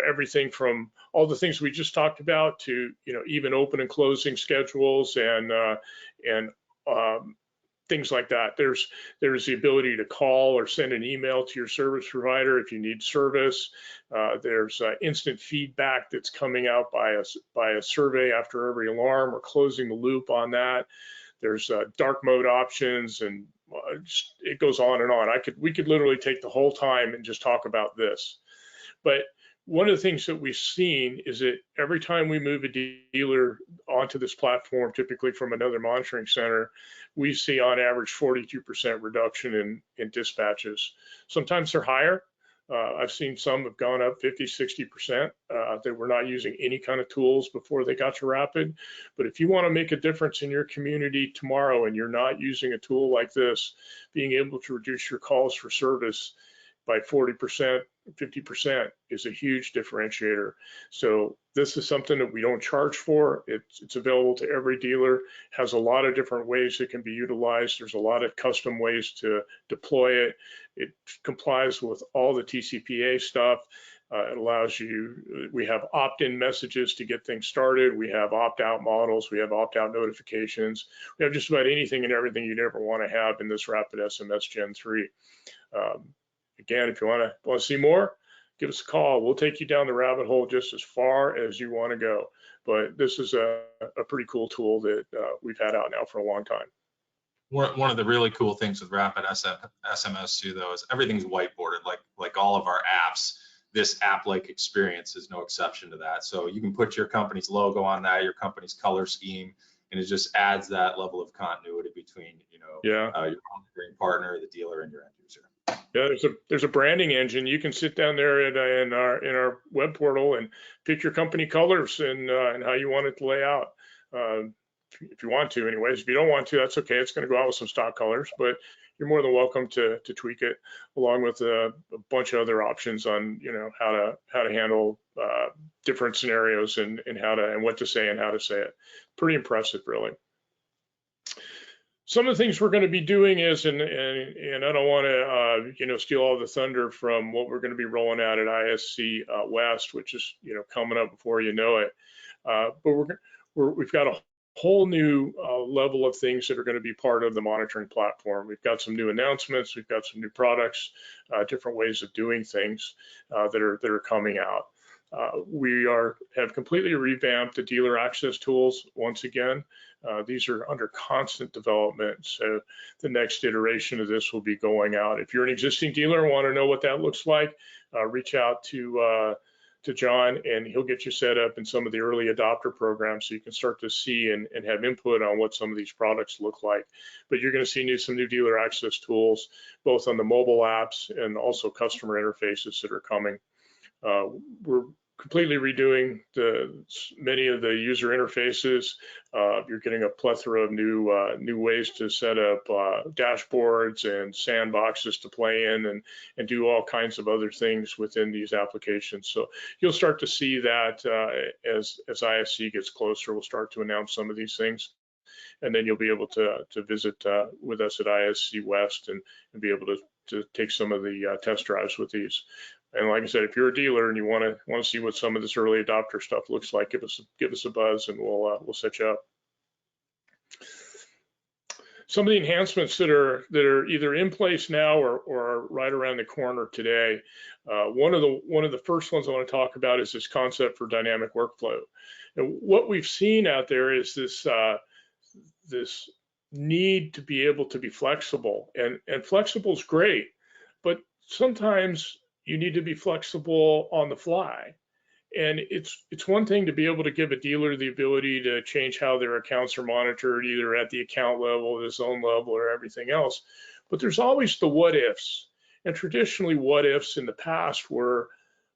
everything from all the things we just talked about to, even open and closing schedules and things like that. There's the ability to call or send an email to your service provider if you need service. There's instant feedback that's coming out by a survey after every alarm. We're closing the loop on that. There's dark mode options, and it goes on and on. We could literally take the whole time and just talk about this. But one of the things that we've seen is that every time we move a dealer onto this platform, typically from another monitoring center, we see on average 42% reduction in dispatches. Sometimes they're higher. I've seen some have gone up 50, 60%. They were not using any kind of tools before they got to Rapid. But if you want to make a difference in your community tomorrow and you're not using a tool like this, being able to reduce your calls for service by 40%, 50% is a huge differentiator. So this is something that we don't charge for. It's available to every dealer, has a lot of different ways it can be utilized. There's a lot of custom ways to deploy it. It complies with all the TCPA stuff. It allows you, we have opt-in messages to get things started. We have opt-out models. We have opt-out notifications. We have just about anything and everything you'd ever want to have in this Rapid SMS Gen 3. Again, if you want to see more, give us a call. We'll take you down the rabbit hole just as far as you want to go. But this is a pretty cool tool that we've had out now for a long time. One of the really cool things with Rapid SMS too, though, is everything's whiteboarded, like all of our apps. This app-like experience is no exception to that. So you can put your company's logo on that, your company's color scheme, and it just adds that level of continuity between, your monitoring partner, the dealer, and your end user. Yeah, there's a branding engine. You can sit down there in our web portal and pick your company colors and how you want it to lay out. If you want to, anyways. If you don't want to, that's okay. It's going to go out with some stock colors, but you're more than welcome to tweak it, along with a bunch of other options on how to handle different scenarios and what to say and how to say it. Pretty impressive, really. Some of the things we're going to be doing is, and I don't want to steal all the thunder from what we're going to be rolling out at ISC West, which is coming up before you know it. But we've got a whole new level of things that are going to be part of the monitoring platform. We've got some new announcements. We've got some new products, different ways of doing things that are coming out. We have completely revamped the dealer access tools once again. These are under constant development, so the next iteration of this will be going out. If you're an existing dealer and want to know what that looks like, reach out to John, and he'll get you set up in some of the early adopter programs so you can start to see and have input on what some of these products look like. But you're going to see some new dealer access tools, both on the mobile apps and also customer interfaces that are coming. We're completely redoing many of the user interfaces. You're getting a plethora of new ways to set up dashboards and sandboxes to play in and do all kinds of other things within these applications. So you'll start to see that as ISC gets closer. We'll start to announce some of these things, and then you'll be able to visit with us at ISC West and be able to take some of the test drives with these. And like I said, if you're a dealer and you want to see what some of this early adopter stuff looks like, give us a buzz and we'll set you up. Some of the enhancements that are either in place now or are right around the corner today. One of the first ones I want to talk about is this concept for dynamic workflow. And what we've seen out there is this need to be able to be flexible, and flexible is great, but sometimes you need to be flexible on the fly. And it's one thing to be able to give a dealer the ability to change how their accounts are monitored, either at the account level, the zone level, or everything else. But there's always the what ifs. And traditionally, what ifs in the past were,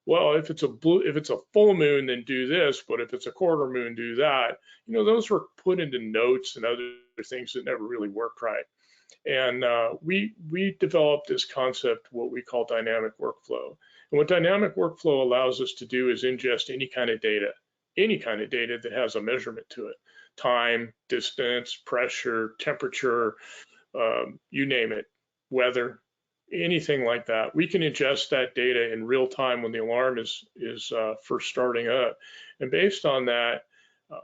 well, if it's a full moon, then do this, but if it's a quarter moon, do that. Those were put into notes and other things that never really worked right. And we developed this concept, what we call dynamic workflow. And what dynamic workflow allows us to do is ingest any kind of data that has a measurement to it: time, distance, pressure, temperature, you name it, weather, anything like that. We can ingest that data in real time when the alarm is first starting up. And based on that,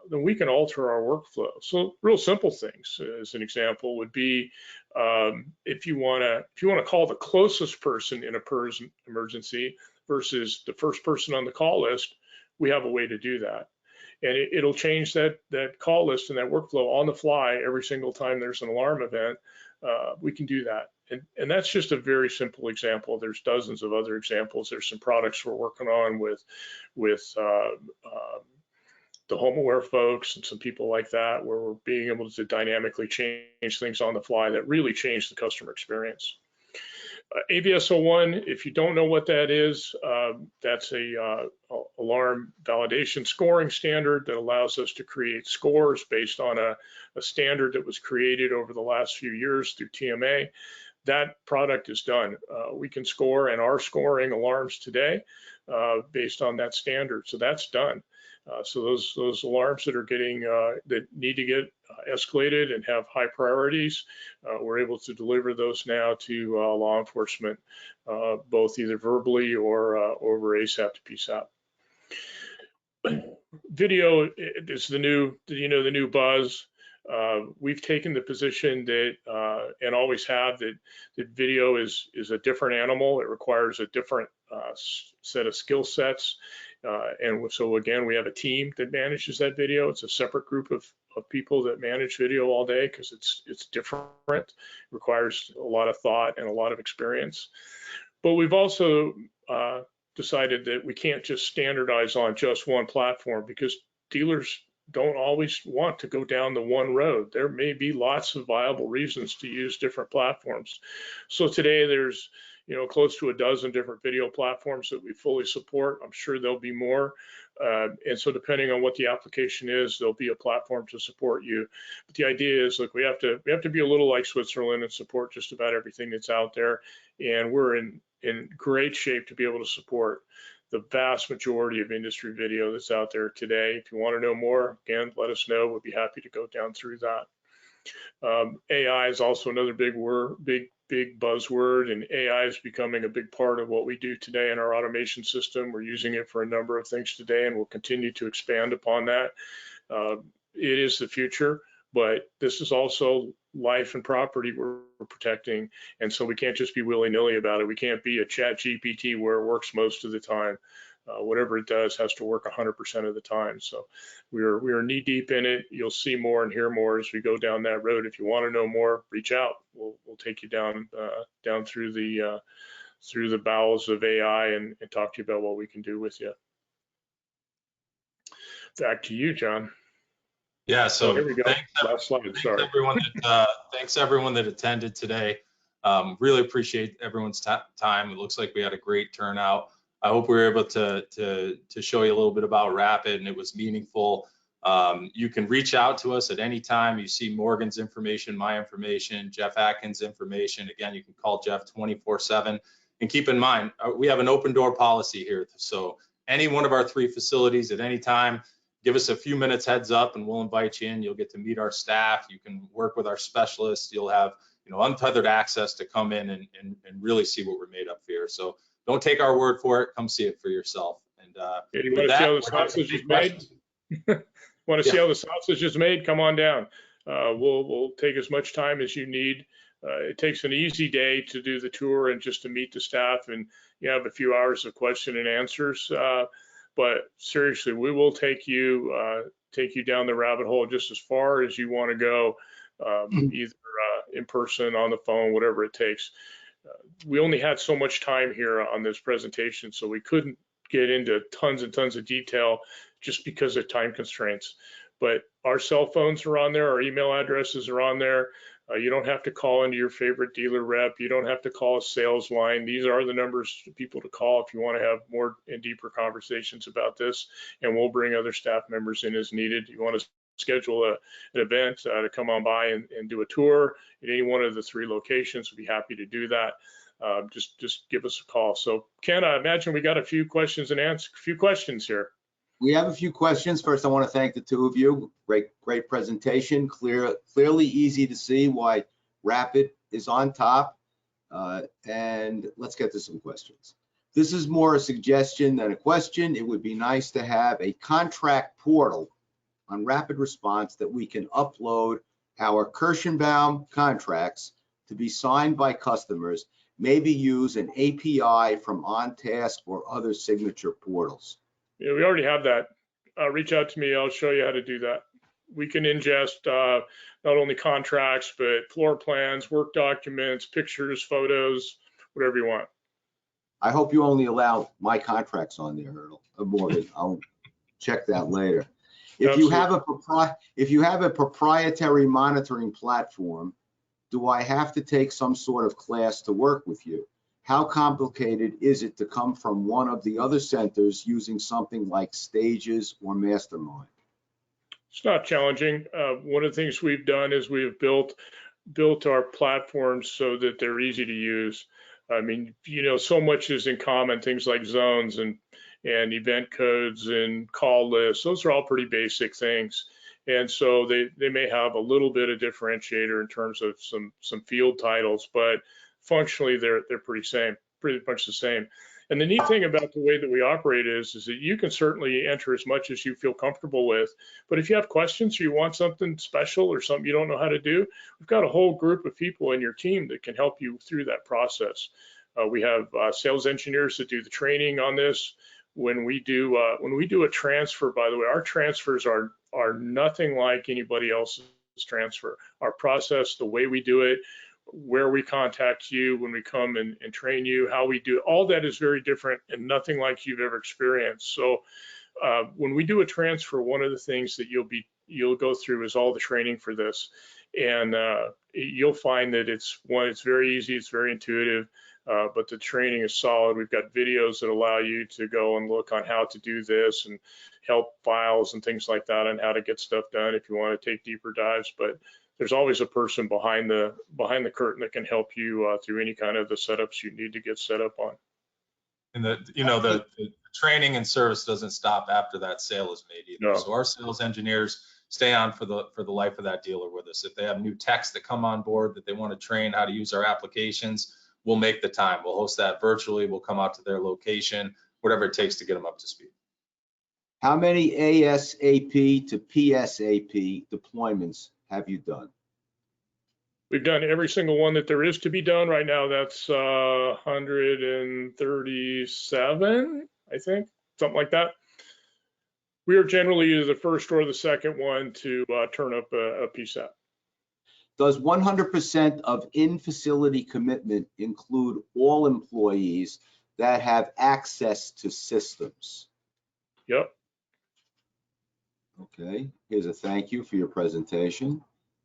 then we can alter our workflow. So real simple things, as an example, would be if you want to call the closest person in a emergency versus the first person on the call list, we have a way to do that. And it'll change that call list and that workflow on the fly every single time there's an alarm event. We can do that. And that's just a very simple example. There's dozens of other examples. There's some products we're working on with the HomeAware folks and some people like that, where we're being able to dynamically change things on the fly that really change the customer experience. AVS-01, if you don't know what that is, that's a alarm validation scoring standard that allows us to create scores based on a standard that was created over the last few years through TMA. That product is done. We can score and are scoring alarms today based on that standard. So that's done. So those alarms that are getting that need to get escalated and have high priorities, we're able to deliver those now to law enforcement, both either verbally or over ASAP to PSAP. Video is the new buzz. We've taken the position that and always have that video is a different animal. It requires a different set of skill sets. And so again, we have a team that manages that video. It's a separate group of people that manage video all day because it's different. It requires a lot of thought and a lot of experience. But we've also decided that we can't just standardize on just one platform, because dealers don't always want to go down the one road. There may be lots of viable reasons to use different platforms. So today there's close to a dozen different video platforms that we fully support. I'm sure there'll be more. And so depending on what the application is, there'll be a platform to support you. But the idea is, look, we have to be a little like Switzerland and support just about everything that's out there. And we're in great shape to be able to support the vast majority of industry video that's out there today. If you want to know more, again, let us know. We'll be happy to go down through that. AI is also another big buzzword, and AI is becoming a big part of what we do today in our automation system. We're using it for a number of things today, and we'll continue to expand upon that. It is the future, but this is also life and property we're protecting, and so we can't just be willy-nilly about it. We can't be a chat GPT where it works most of the time. Whatever it does has to work 100% of the time. So we are knee deep in it. You'll see more and hear more as we go down that road. If you want to know more, reach out. We'll take you down through the bowels of AI and talk to you about what we can do with you. Back to you, John. Yeah, so here we go. Last slide. Sorry. Thanks everyone that attended today. Really appreciate everyone's time. It looks like we had a great turnout. I hope we were able to show you a little bit about Rapid, and it was meaningful. You can reach out to us at any time. You see Morgan's information, my information, Jeff Atkins' information. Again, you can call Jeff 24/7. And keep in mind, we have an open door policy here. So any one of our 3 facilities at any time, give us a few minutes heads up and we'll invite you in. You'll get to meet our staff. You can work with our specialists. You'll have untethered access to come in and really see what we're made up here. So don't take our word for it. Come see it for yourself. And you want to see how the sausage is made? Want to see how the sausage is made? Come on down. We'll take as much time as you need. It takes an easy day to do the tour and just to meet the staff, and you have a few hours of question and answers. But seriously, we will take you down the rabbit hole just as far as you want to go, either in person, on the phone, whatever it takes. We only had so much time here on this presentation, so we couldn't get into tons and tons of detail just because of time constraints. But our cell phones are on there, our email addresses are on there. You don't have to call into your favorite dealer rep. You don't have to call a sales line. These are the numbers for people to call if you want to have more and deeper conversations about this, and we'll bring other staff members in as needed. You want to schedule an event to come on by and do a tour at any one of the 3 locations, we'd be happy to do that. Just give us a call. So Ken, I imagine we got a few questions here. We have a few questions. First, I want to thank the 2 of you. Great presentation. Clearly easy to see why Rapid is on top. And let's get to some questions. This is more a suggestion than a question. It would be nice to have a contract portal on Rapid Response that we can upload our Kirschenbaum contracts to be signed by customers, maybe use an API from OnTask or other signature portals. Yeah, we already have that. Reach out to me. I'll show you how to do that. We can ingest not only contracts, but floor plans, work documents, pictures, photos, whatever you want. I hope you only allow my contracts on there, Hertel, Morgan. I'll check that later. If you have a proprietary monitoring platform, do I have to take some sort of class to work with you? How complicated is it to come from one of the other centers using something like Stages or Mastermind? It's not challenging. One of the things we've done is we've built our platforms so that they're easy to use. I mean, so much is in common, things like zones and event codes and call lists. Those are all pretty basic things. And so they may have a little bit of differentiator in terms of some field titles, but functionally they're pretty much the same. And the neat thing about the way that we operate is that you can certainly enter as much as you feel comfortable with, but if you have questions or you want something special or something you don't know how to do, we've got a whole group of people in your team that can help you through that process. We have sales engineers that do the training on this. When we do a transfer, by the way, our transfers are nothing like anybody else's transfer. Our process, the way we do it, where we contact you when we come and train you, how we do, all that is very different and nothing like you've ever experienced. So when we do a transfer, one of the things that you'll go through is all the training for this. And you'll find that it's very easy, it's very intuitive, but the training is solid. We've got videos that allow you to go and look on how to do this and help files and things like that on how to get stuff done if you want to take deeper dives. But there's always a person behind the curtain that can help you through any kind of the setups you need to get set up on. And the training and service doesn't stop after that sale is made either. No. So our sales engineers stay on for the life of that dealer with us. If they have new techs that come on board that they want to train how to use our applications, we'll make the time. We'll host that virtually. We'll come out to their location, whatever it takes to get them up to speed. How many ASAP to PSAP deployments have you done? We've done every single one that there is to be done right now. That's 137, I think, something like that. We are generally either the first or the second one to turn up a PSAP. Does 100% of in-facility commitment include all employees that have access to systems? Yep. Okay, here's a thank you for your presentation.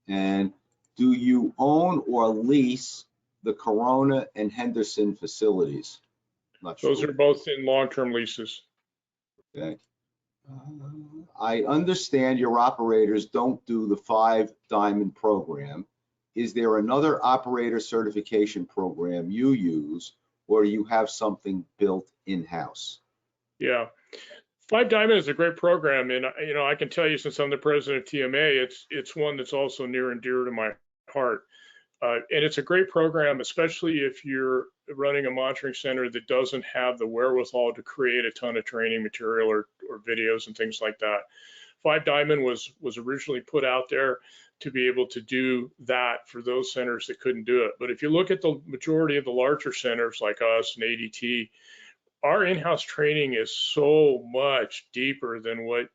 And do you own or lease the Corona and Henderson facilities? Not sure. Those are both in long-term leases. Okay. I understand your operators don't do the 5-diamond program. Is there another operator certification program you use, or do you have something built in-house? Yeah. 5-diamond is a great program, and I can tell you, since I'm the president of TMA, it's one that's also near and dear to my heart. And it's a great program, especially if you're running a monitoring center that doesn't have the wherewithal to create a ton of training material or videos and things like that. 5-diamond was originally put out there to be able to do that for those centers that couldn't do it. But if you look at the majority of the larger centers like us and ADT, our in-house training is so much deeper than what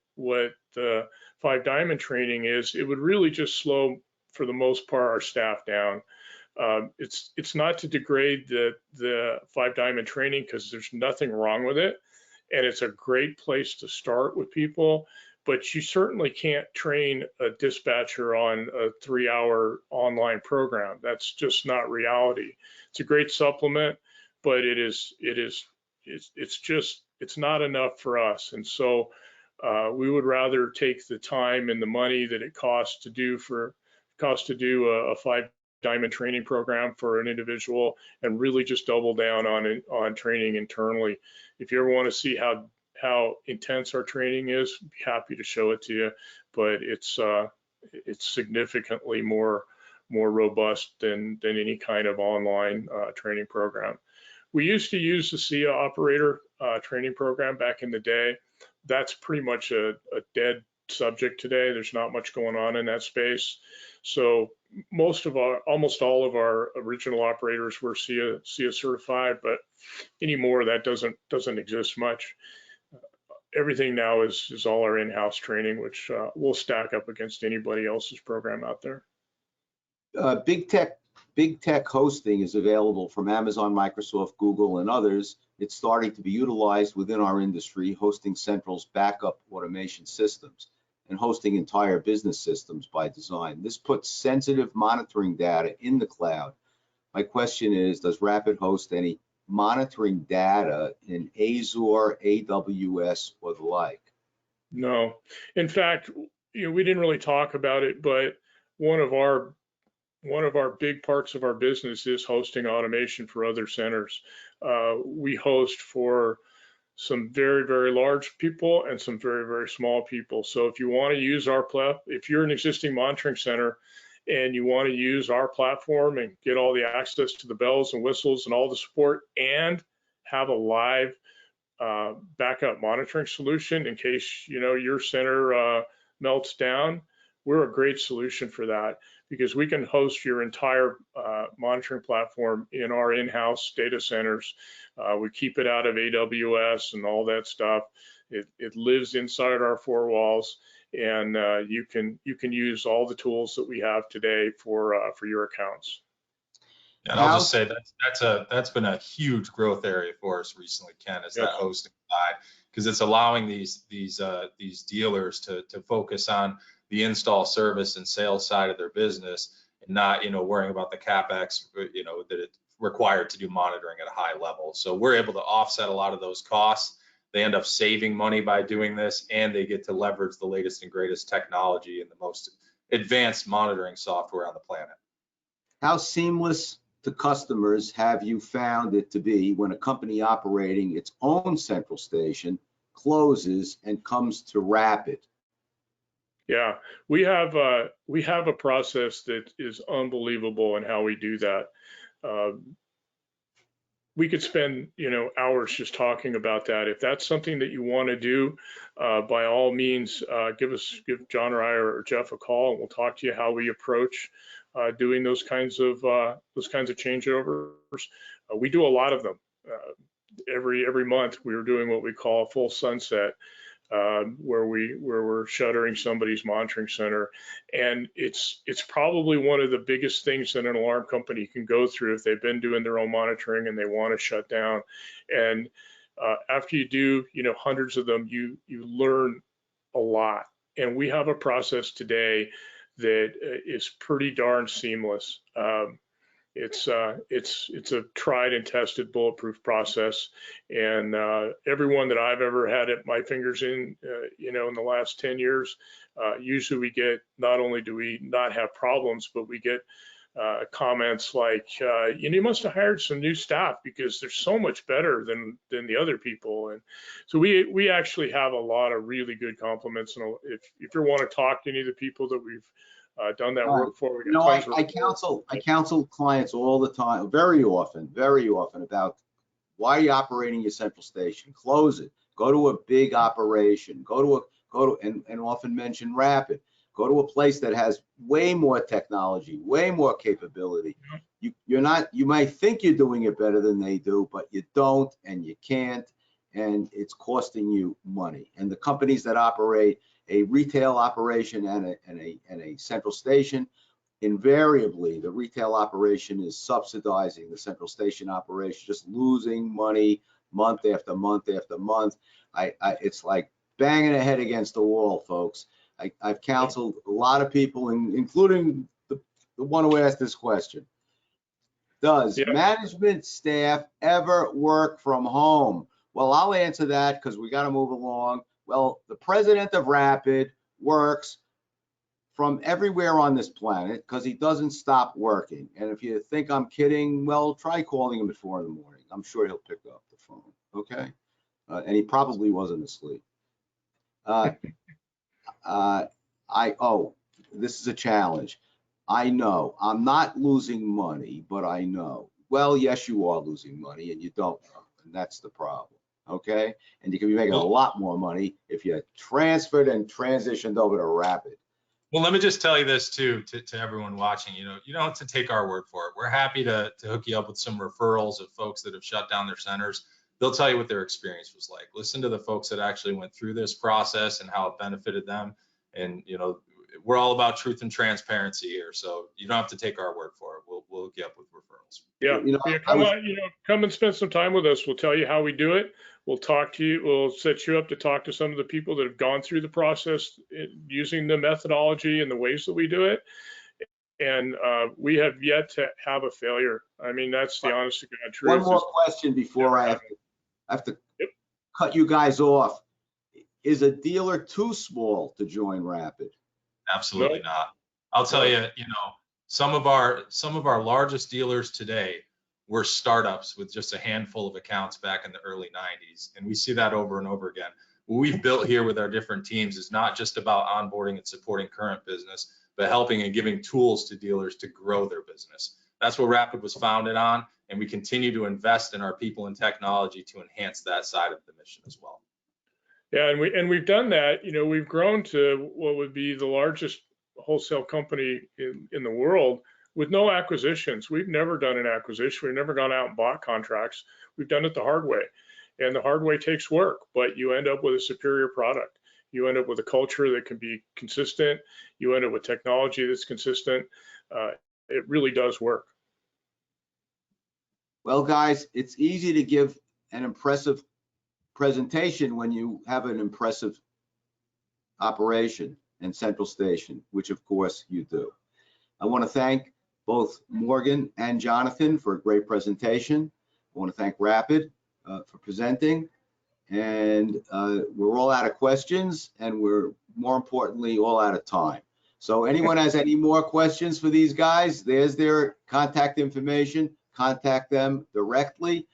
the 5-diamond training is. It would really just slow, for the most part, our staff down. It's not to degrade the 5-diamond training, because there's nothing wrong with it, and it's a great place to start with people. But you certainly can't train a dispatcher on a 3-hour online program. That's just not reality. It's a great supplement, but it's not enough for us. And so We would rather take the time and the money that it costs to do a 5-diamond training program for an individual and really just double down on training internally. If you ever want to see how intense our training is, I'd be happy to show it to you, but it's significantly more robust than any kind of online training program. We used to use the SIA operator training program back in the day. That's pretty much a dead subject today. There's not much going on in that space. So almost all of our original operators were SIA certified, but anymore that doesn't exist much. Everything now is all our in-house training, which will stack up against anybody else's program out there. Big tech hosting is available from Amazon, Microsoft, Google, and others. It's starting to be utilized within our industry, hosting Central's backup automation systems and hosting entire business systems by design. This puts sensitive monitoring data in the cloud. My question is, does Rapid host any monitoring data in Azure, AWS, or the like? No. In fact, we didn't really talk about it, but one of our big parts of our business is hosting automation for other centers. We host for some very, very large people and some very, very small people. So if you want to use if you're an existing monitoring center and you want to use our platform and get all the access to the bells and whistles and all the support and have a live backup monitoring solution in case your center melts down, we're a great solution for that, because we can host your entire monitoring platform in our in-house data centers. We keep it out of AWS and all that stuff. It lives inside our 4 walls, and you can use all the tools that we have today for your accounts. And I'll just say that's been a huge growth area for us recently, Ken, is that hosting side, because it's allowing these dealers to focus on the install, service, and sales side of their business, and not worrying about the capex that it's required to do monitoring at a high level. So we're able to offset a lot of those costs. They end up saving money by doing this, and they get to leverage the latest and greatest technology and the most advanced monitoring software on the planet. How seamless to customers have you found it to be when a company operating its own central station closes and comes to Rapid? Yeah, we have a process that is unbelievable in how we do that. We could spend hours just talking about that. If that's something that you want to do, by all means, give John or I or Jeff a call, and we'll talk to you how we approach doing those kinds of changeovers. We do a lot of them. Every month we're doing what we call a full sunset, where we're shuttering somebody's monitoring center, and it's probably one of the biggest things that an alarm company can go through if they've been doing their own monitoring and they want to shut down. And after you do hundreds of them, you learn a lot. And we have a process today that is pretty darn seamless. It's a tried and tested bulletproof process, and everyone that I've ever had my fingers in, in the last 10 years, usually we get, not only do we not have problems, but we get comments like, you must have hired some new staff because they're so much better than the other people. And so we actually have a lot of really good compliments. And if you want to talk to any of the people that we've done that work for, I counsel clients all the time, very often about why are you operating your central station? Close it. Go to a big operation. And often mention Rapid. Go to a place that has way more technology, way more capability. You might think you're doing it better than they do, but you don't, and you can't, and it's costing you money. And the companies that operate a retail operation and a central station, invariably the retail operation is subsidizing the central station operation, just losing money month after month after month. It's like banging a head against the wall, folks. I've counseled a lot of people, including the one who asked this question. Does management staff ever work from home? Well, I'll answer that because we got to move along. Well, the president of Rapid works from everywhere on this planet because he doesn't stop working. And if you think I'm kidding, well, try calling him at 4 in the morning. I'm sure he'll pick up the phone, okay? And he probably wasn't asleep. This is a challenge. I know I'm not losing money, but I know. Well, yes, you are losing money and you don't know, and that's the problem, okay? And you can be making a lot more money if you transferred and transitioned over to Rapid. Well, let me just tell you this too, to everyone watching, you don't have to take our word for it. We're happy to hook you up with some referrals of folks that have shut down their centers. They'll tell you what their experience was like. Listen to the folks that actually went through this process and how it benefited them. And, we're all about truth and transparency here. So you don't have to take our word for it. We'll hook you up with referrals. Yeah, come and spend some time with us. We'll tell you how we do it. We'll talk to you. We'll set you up to talk to some of the people that have gone through the process using the methodology and the ways that we do it. And we have yet to have a failure. I mean, that's the honest to God truth. One more question before I have to cut you guys off. Is a dealer too small to join Rapid? Absolutely not. I'll tell you, some of our largest dealers today were startups with just a handful of accounts back in the early 90s. And we see that over and over again. What we've built here with our different teams is not just about onboarding and supporting current business, but helping and giving tools to dealers to grow their business. That's what Rapid was founded on. And we continue to invest in our people and technology to enhance that side of the mission as well. Yeah, and we've done that. We've grown to what would be the largest wholesale company in the world with no acquisitions. We've never done an acquisition. We've never gone out and bought contracts. We've done it the hard way. And the hard way takes work, but you end up with a superior product. You end up with a culture that can be consistent. You end up with technology that's consistent. It really does work. Well, guys, it's easy to give an impressive presentation when you have an impressive operation and central station, which of course you do. I want to thank both Morgan and Jonathan for a great presentation. I want to thank Rapid for presenting, and we're all out of questions, and we're more importantly all out of time. So anyone has any more questions for these guys, there's their contact information. Contact them directly.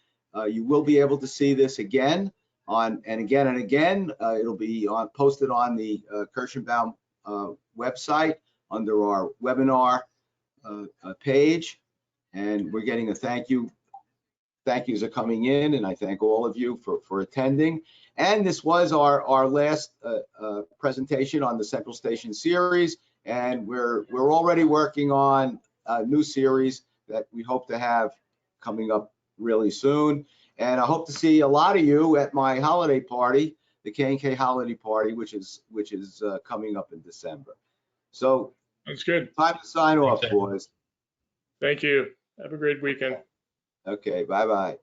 You will be able to see this again and again. It'll be posted on the Kirschenbaum website under our webinar page. And we're getting a thank yous are coming in, and I thank all of you for attending. And this was our last presentation on the Central Station series, and we're already working on a new series that we hope to have coming up really soon. And I hope to see a lot of you at my holiday party, the K&K holiday party, which is coming up in December. So that's good. Time to sign off, boys. Thank you. Have a great weekend. Okay, bye-bye.